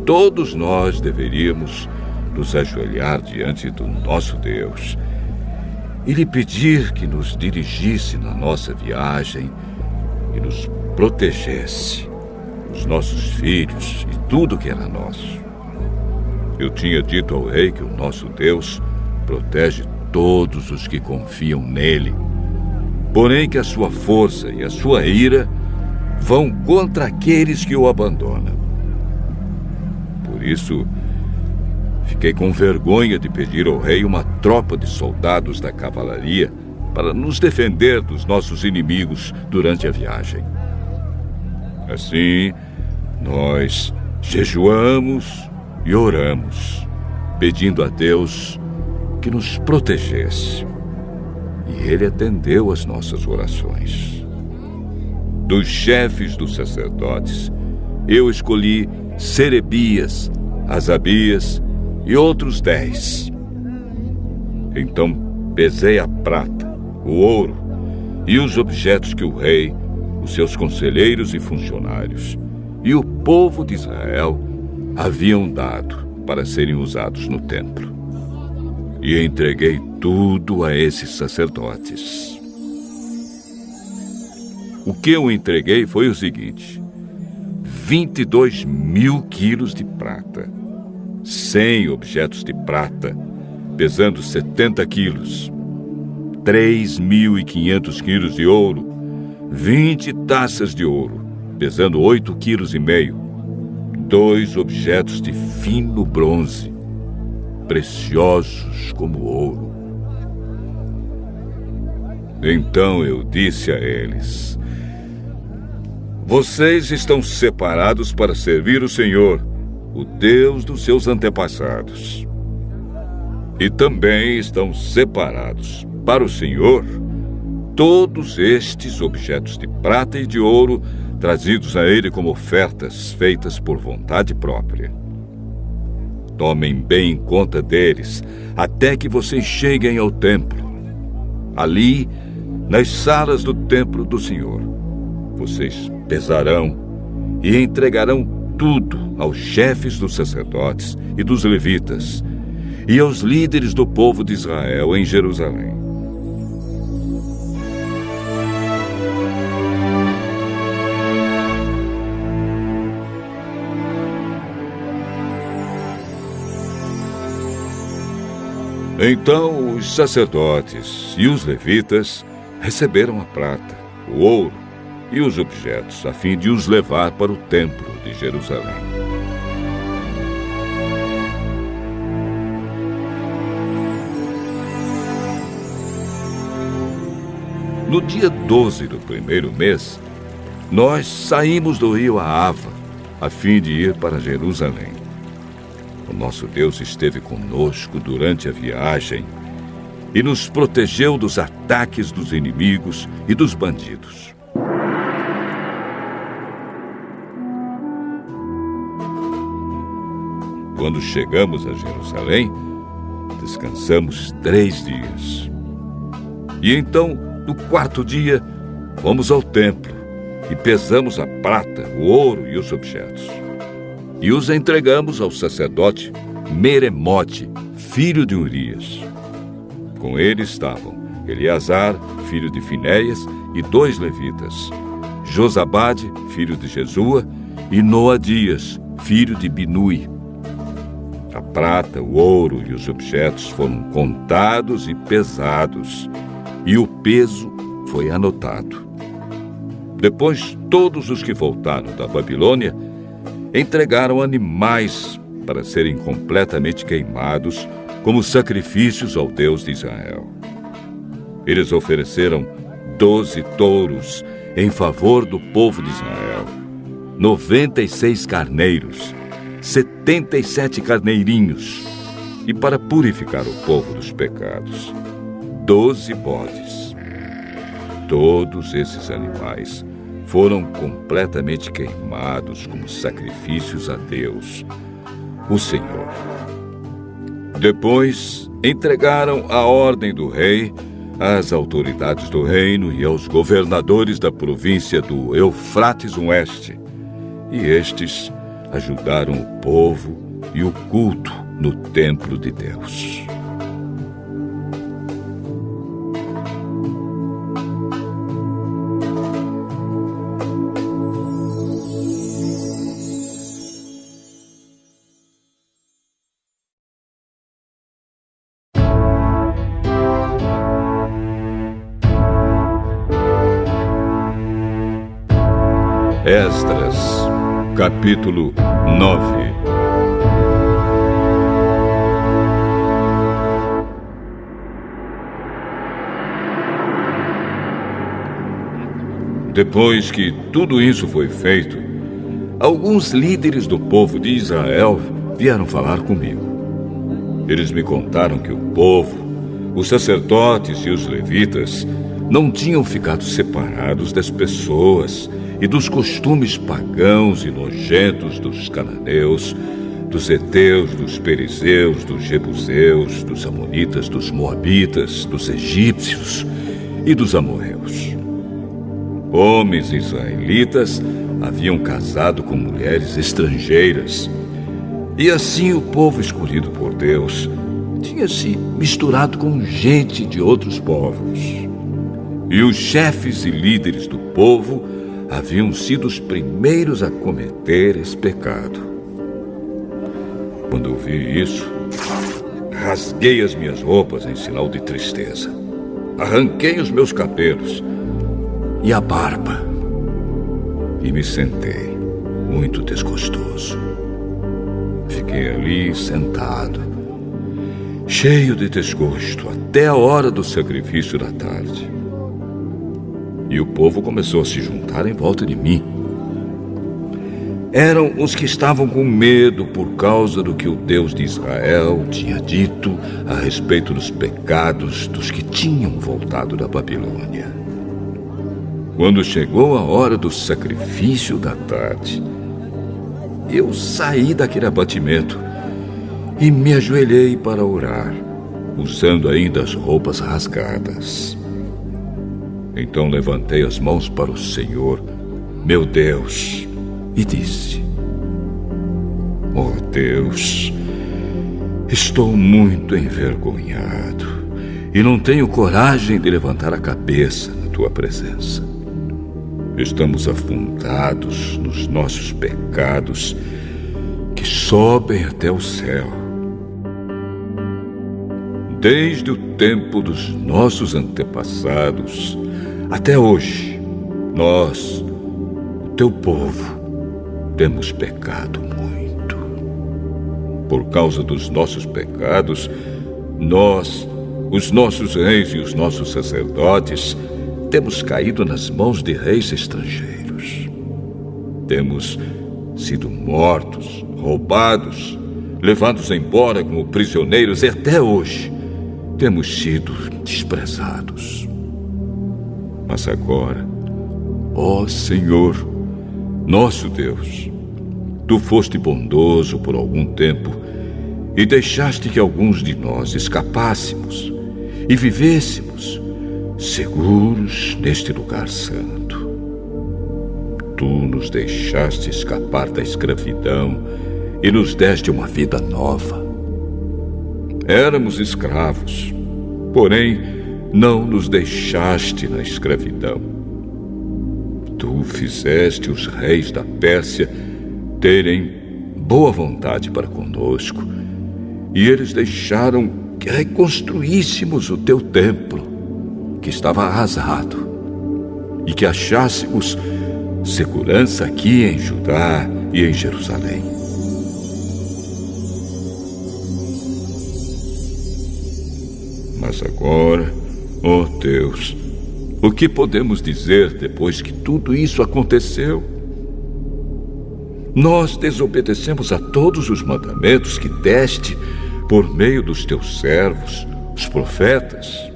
Todos nós deveríamos nos ajoelhar diante do nosso Deus e lhe pedir que nos dirigisse na nossa viagem e nos protegesse, os nossos filhos e tudo que era nosso. Eu tinha dito ao rei que o nosso Deus protege todos os que confiam nele, porém que a sua força e a sua ira vão contra aqueles que o abandonam. Por isso, fiquei com vergonha de pedir ao rei uma tropa de soldados da cavalaria para nos defender dos nossos inimigos durante a viagem. Assim, nós jejuamos e oramos, pedindo a Deus que nos protegesse. E ele atendeu às nossas orações. Dos chefes dos sacerdotes, eu escolhi Serebias, Asabias e outros 10. Então pesei a prata, o ouro e os objetos que o rei, os seus conselheiros e funcionários e o povo de Israel haviam dado para serem usados no templo. E entreguei tudo a esses sacerdotes. O que eu entreguei foi o seguinte: 22.000 quilos de prata, 100 objetos de prata, pesando 70 quilos, 3.500 quilos de ouro, 20 taças de ouro, pesando 8,5 quilos, 2 objetos de fino bronze, preciosos como ouro. Então eu disse a eles: vocês estão separados para servir o Senhor, o Deus dos seus antepassados. E também estão separados para o Senhor todos estes objetos de prata e de ouro trazidos a ele como ofertas feitas por vontade própria. Tomem bem conta deles até que vocês cheguem ao templo. Ali, nas salas do templo do Senhor, vocês pesarão e entregarão tudo aos chefes dos sacerdotes e dos levitas e aos líderes do povo de Israel em Jerusalém. Então os sacerdotes e os levitas receberam a prata, o ouro e os objetos, a fim de os levar para o templo de Jerusalém. No dia 12 do primeiro mês, nós saímos do rio Ahava, a fim de ir para Jerusalém. O nosso Deus esteve conosco durante a viagem e nos protegeu dos ataques dos inimigos e dos bandidos. quando chegamos a Jerusalém, descansamos 3 dias. E então, no 4º dia, fomos ao templo e pesamos a prata, o ouro e os objetos. E os entregamos ao sacerdote Meremote, filho de Urias. Com ele estavam Eleazar, filho de Finéias, e 2 levitas, Josabade, filho de Jesua, e Noadias, filho de Binui. A prata, o ouro e os objetos foram contados e pesados, e o peso foi anotado. Depois, todos os que voltaram da Babilônia entregaram animais para serem completamente queimados como sacrifícios ao Deus de Israel. Eles ofereceram 12 touros em favor do povo de Israel, 96 carneiros, 77 carneirinhos, e para purificar o povo dos pecados, 12 bodes. Todos esses animais foram completamente queimados como sacrifícios a Deus, o Senhor. Depois, entregaram a ordem do rei às autoridades do reino e aos governadores da província do Eufrates Oeste, e estes ajudaram o povo e o culto no templo de Deus. Esdras, capítulo 9. Depois que tudo isso foi feito, alguns líderes do povo de Israel vieram falar comigo. Eles me contaram que o povo, os sacerdotes e os levitas não tinham ficado separados das pessoas e dos costumes pagãos e nojentos dos cananeus, dos heteus, dos perizeus, dos jebuseus, dos amonitas, dos moabitas, dos egípcios e dos amorreus. Homens israelitas haviam casado com mulheres estrangeiras, e assim o povo escolhido por Deus tinha se misturado com gente de outros povos. E os chefes e líderes do povo haviam sido os primeiros a cometer esse pecado. Quando eu vi isso, rasguei as minhas roupas em sinal de tristeza. Arranquei os meus cabelos e a barba e me sentei, muito desgostoso. Fiquei ali sentado, cheio de desgosto, até a hora do sacrifício da tarde. E o povo começou a se juntar em volta de mim. Eram os que estavam com medo por causa do que o Deus de Israel tinha dito a respeito dos pecados dos que tinham voltado da Babilônia. Quando chegou a hora do sacrifício da tarde, eu saí daquele abatimento e me ajoelhei para orar, usando ainda as roupas rasgadas. Então levantei as mãos para o Senhor, meu Deus, e disse: Oh Deus, estou muito envergonhado e não tenho coragem de levantar a cabeça na tua presença. Estamos afundados nos nossos pecados que sobem até o céu. Desde o tempo dos nossos antepassados até hoje, nós, o teu povo, temos pecado muito. Por causa dos nossos pecados, nós, os nossos reis e os nossos sacerdotes, temos caído nas mãos de reis estrangeiros. Temos sido mortos, roubados, levados embora como prisioneiros e até hoje temos sido desprezados. Mas agora, ó Senhor, nosso Deus, Tu foste bondoso por algum tempo e deixaste que alguns de nós escapássemos e vivêssemos seguros neste lugar santo. Tu nos deixaste escapar da escravidão e nos deste uma vida nova. Éramos escravos, porém não nos deixaste na escravidão. Tu fizeste os reis da Pérsia terem boa vontade para conosco, e eles deixaram que reconstruíssemos o teu templo, que estava arrasado, e que achássemos segurança aqui em Judá e em Jerusalém. Mas agora, ó Deus, o que podemos dizer depois que tudo isso aconteceu? Nós desobedecemos a todos os mandamentos que deste por meio dos teus servos, os profetas.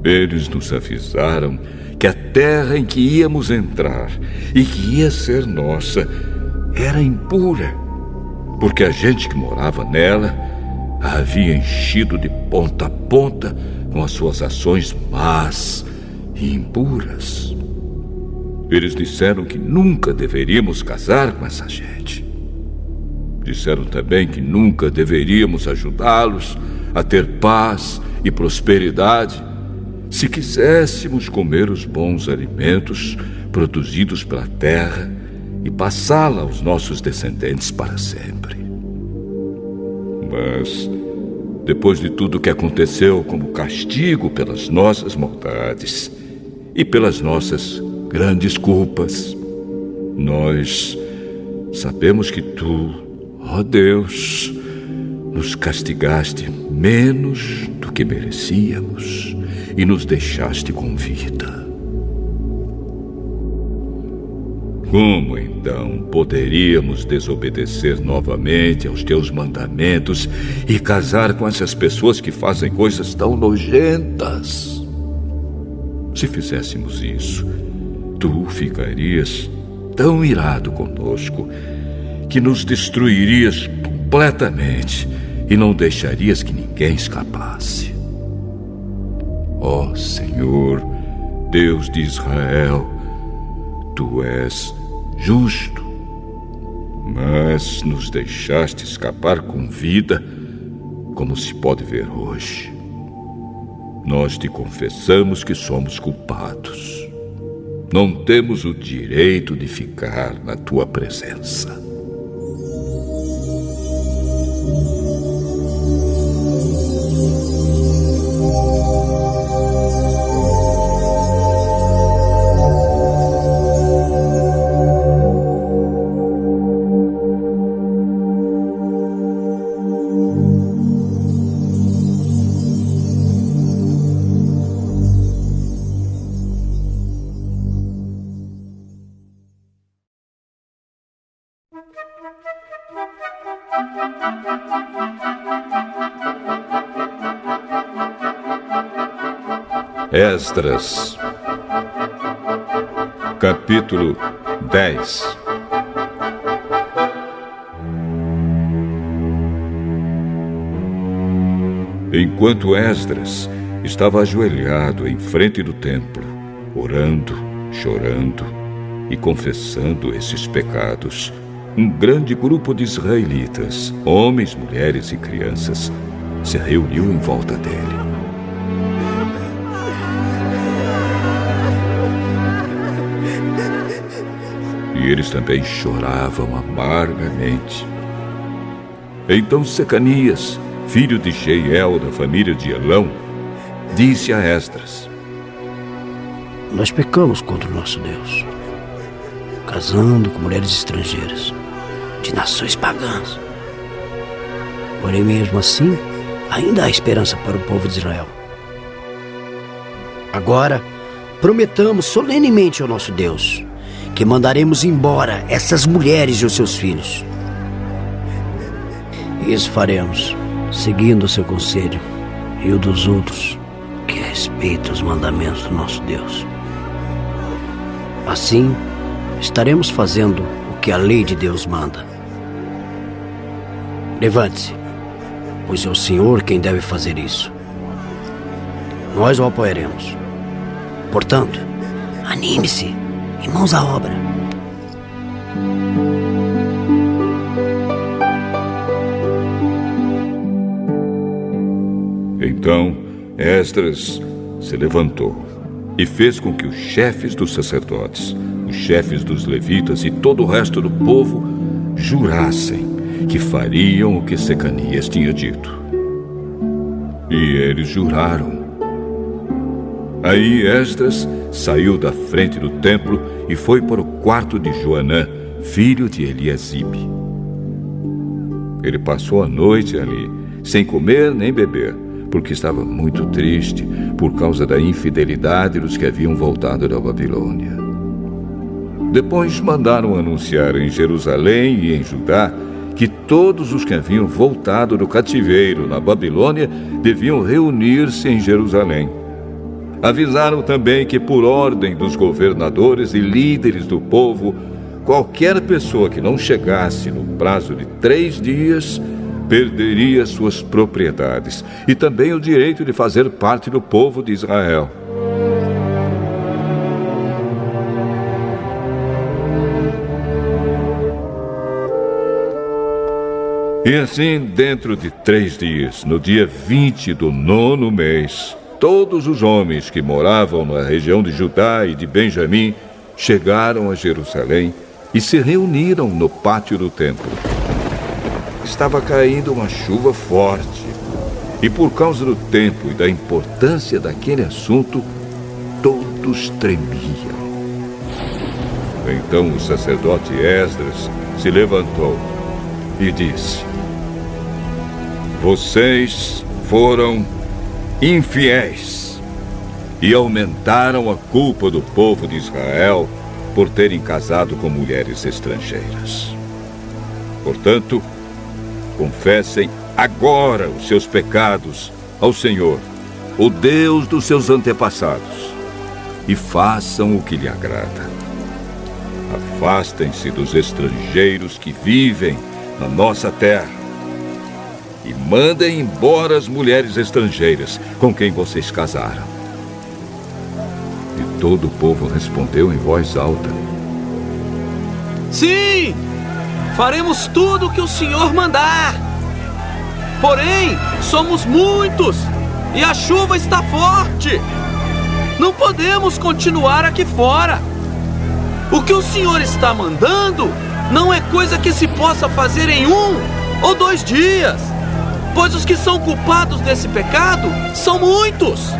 Eles nos avisaram que a terra em que íamos entrar e que ia ser nossa era impura, porque a gente que morava nela a havia enchido de ponta a ponta com as suas ações más e impuras. Eles disseram que nunca deveríamos casar com essa gente. Disseram também que nunca deveríamos ajudá-los a ter paz e prosperidade se quiséssemos comer os bons alimentos produzidos pela terra e passá-la aos nossos descendentes para sempre. Mas, depois de tudo o que aconteceu como castigo pelas nossas maldades e pelas nossas grandes culpas, nós sabemos que tu, ó Deus, nos castigaste menos do que merecíamos e nos deixaste com vida. Como então poderíamos desobedecer novamente aos teus mandamentos e casar com essas pessoas que fazem coisas tão nojentas? Se fizéssemos isso, tu ficarias tão irado conosco que nos destruirias completamente e não deixarias que ninguém escapasse. Ó Senhor, Deus de Israel, tu és justo, mas nos deixaste escapar com vida, como se pode ver hoje. Nós te confessamos que somos culpados. Não temos o direito de ficar na tua presença. Esdras, capítulo 10. Enquanto Esdras estava ajoelhado em frente do templo, orando, chorando e confessando esses pecados, um grande grupo de israelitas, homens, mulheres e crianças, se reuniu em volta dele. E eles também choravam amargamente. Então Secanias, filho de Jeiel, da família de Elão, disse a Esdras: Nós pecamos contra o nosso Deus, casando com mulheres estrangeiras, de nações pagãs. Porém, mesmo assim, ainda há esperança para o povo de Israel. Agora, prometamos solenemente ao nosso Deus que mandaremos embora essas mulheres e os seus filhos. Isso faremos, seguindo o seu conselho e o dos outros que respeitam os mandamentos do nosso Deus. Assim, estaremos fazendo o que a lei de Deus manda. Levante-se, pois é o Senhor quem deve fazer isso. Nós o apoiaremos. Portanto, anime-se e mãos à obra. Então Esdras se levantou e fez com que os chefes dos sacerdotes, os chefes dos levitas e todo o resto do povo jurassem que fariam o que Secanias tinha dito. E eles juraram. Aí Esdras saiu da frente do templo e foi para o quarto de Joanã, filho de Eliasibe. Ele passou a noite ali, sem comer nem beber, porque estava muito triste por causa da infidelidade dos que haviam voltado da Babilônia. Depois mandaram anunciar em Jerusalém e em Judá que todos os que haviam voltado do cativeiro na Babilônia deviam reunir-se em Jerusalém. Avisaram também que, por ordem dos governadores e líderes do povo, qualquer pessoa que não chegasse no prazo de 3 dias perderia suas propriedades e também o direito de fazer parte do povo de Israel. E assim, dentro de 3 dias, no dia 20 do 9º mês, todos os homens que moravam na região de Judá e de Benjamim chegaram a Jerusalém e se reuniram no pátio do templo. Estava caindo uma chuva forte e, por causa do tempo e da importância daquele assunto, todos tremiam. Então o sacerdote Esdras se levantou e disse: "Vocês foram infiéis e aumentaram a culpa do povo de Israel por terem casado com mulheres estrangeiras. Portanto, confessem agora os seus pecados ao Senhor, o Deus dos seus antepassados, e façam o que lhe agrada. Afastem-se dos estrangeiros que vivem na nossa terra e mandem embora as mulheres estrangeiras com quem vocês casaram." E todo o povo respondeu em voz alta: "Sim! Faremos tudo o que o Senhor mandar. Porém, somos muitos e a chuva está forte. Não podemos continuar aqui fora. O que o Senhor está mandando não é coisa que se possa fazer em 1 ou 2 dias, pois os que são culpados desse pecado são muitos.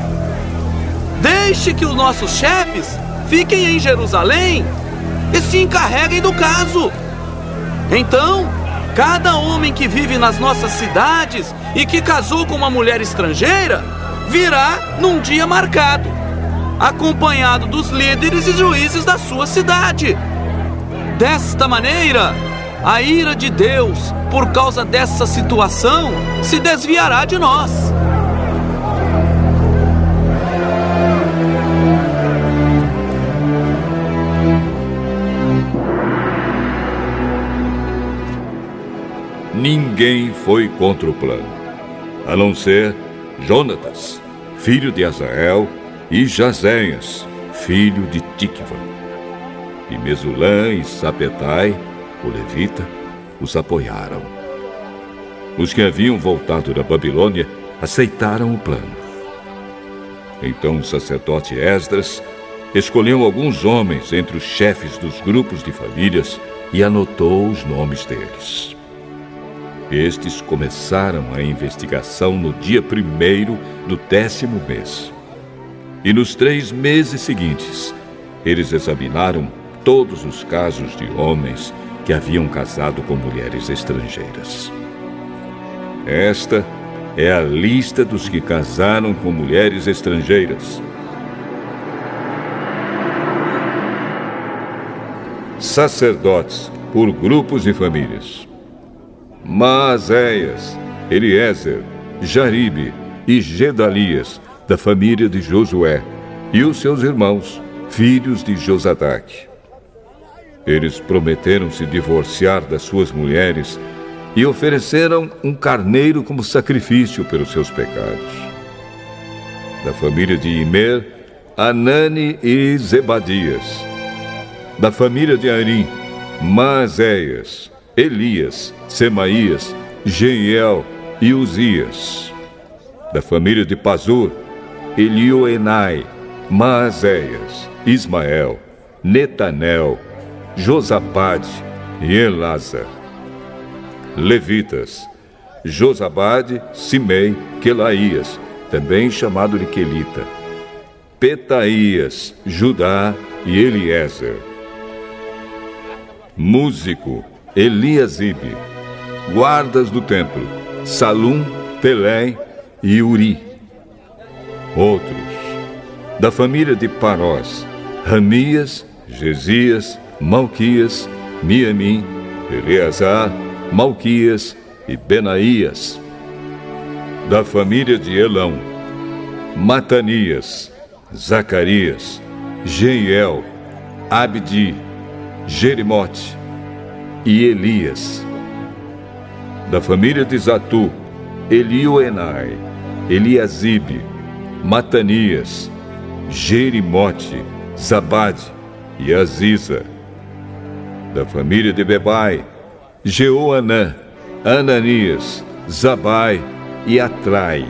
Deixe que os nossos chefes fiquem em Jerusalém e se encarreguem do caso. Então, cada homem que vive nas nossas cidades e que casou com uma mulher estrangeira virá num dia marcado, acompanhado dos líderes e juízes da sua cidade. Desta maneira, a ira de Deus, por causa dessa situação, se desviará de nós." Ninguém foi contra o plano, a não ser Jonatas, filho de Azael, e Jazéias, filho de Tikva. E Mesulã e Sabetai, o levita, os apoiaram. Os que haviam voltado da Babilônia aceitaram o plano. Então o sacerdote Esdras escolheu alguns homens entre os chefes dos grupos de famílias e anotou os nomes deles. Estes começaram a investigação no dia 1º do 10º mês. E nos 3 meses seguintes, eles examinaram todos os casos de homens que haviam casado com mulheres estrangeiras. Esta é a lista dos que casaram com mulheres estrangeiras. Sacerdotes, por grupos e famílias: Maazéias, Eliezer, Jaribe e Gedalias, da família de Josué, e os seus irmãos, filhos de Josadaque. Eles prometeram se divorciar das suas mulheres e ofereceram um carneiro como sacrifício pelos seus pecados. Da família de Imer, Anani e Zebadias. Da família de Arim, Maazéias, Elias, Semaías, Jeiel e Uzias. Da família de Pazur, Elioenai, Maazéias, Ismael, Netanel, Josabade e Elasa. Levitas, Josabade, Simei, Quelaías, também chamado de Quelita, Petaías, Judá e Eliezer. Músico, Eliasibe. Guardas do templo, Salum, Telém e Uri. Outros, da família de Parós, Ramias, Gesias, Malquias, Miamim, Eleazar, Malquias e Benaías. Da família de Elão, Matanias, Zacarias, Jeiel, Abdi, Jerimote e Elias. Da família de Zatu, Elioenai, Eliasibe, Matanias, Jerimote, Zabade e Aziza. Da família de Bebai, Jeoanã, Ananias, Zabai e Atrai.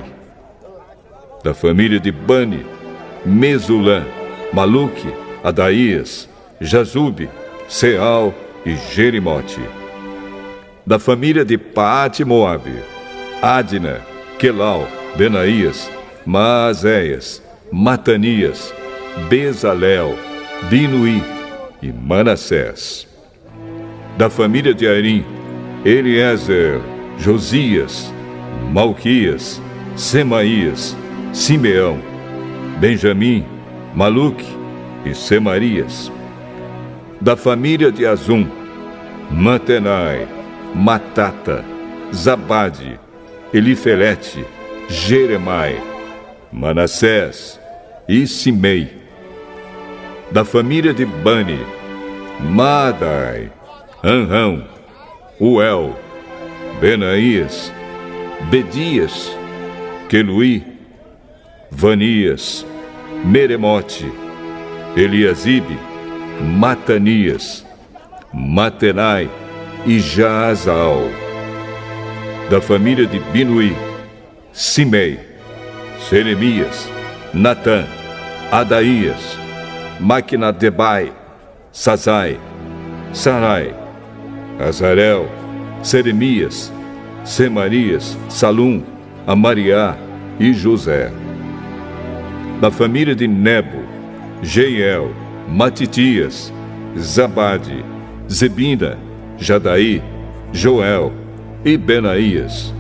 Da família de Bani, Mesulã, Maluque, Adaías, Jazube, Seal e Jerimote. Da família de Paate Moabe, Adna, Quelau, Benaías, Maazéias, Matanias, Bezalel, Binuí e Manassés. Da família de Arim, Eliezer, Josias, Malquias, Semaías, Simeão, Benjamim, Maluque e Semarias. Da família de Azum, Matenai, Matata, Zabade, Elifelete, Jeremai, Manassés e Simei. Da família de Bani, Maadai, Anrão, Uel, Benaías, Bedias, Queluí, Vanias, Meremote, Eliasibe, Matanias, Matenai e Jaazal. Da família de Binuí, Simei, Seremias, Natã, Adaías, Maquinadebai, Sazai, Sarai, Azarel, Seremias, Semarias, Salum, Amariá e José. Da família de Nebo, Jeiel, Matitias, Zabade, Zebina, Jadaí, Joel e Benaías.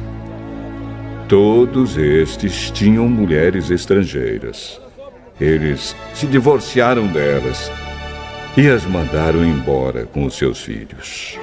Todos estes tinham mulheres estrangeiras. Eles se divorciaram delas e as mandaram embora com os seus filhos.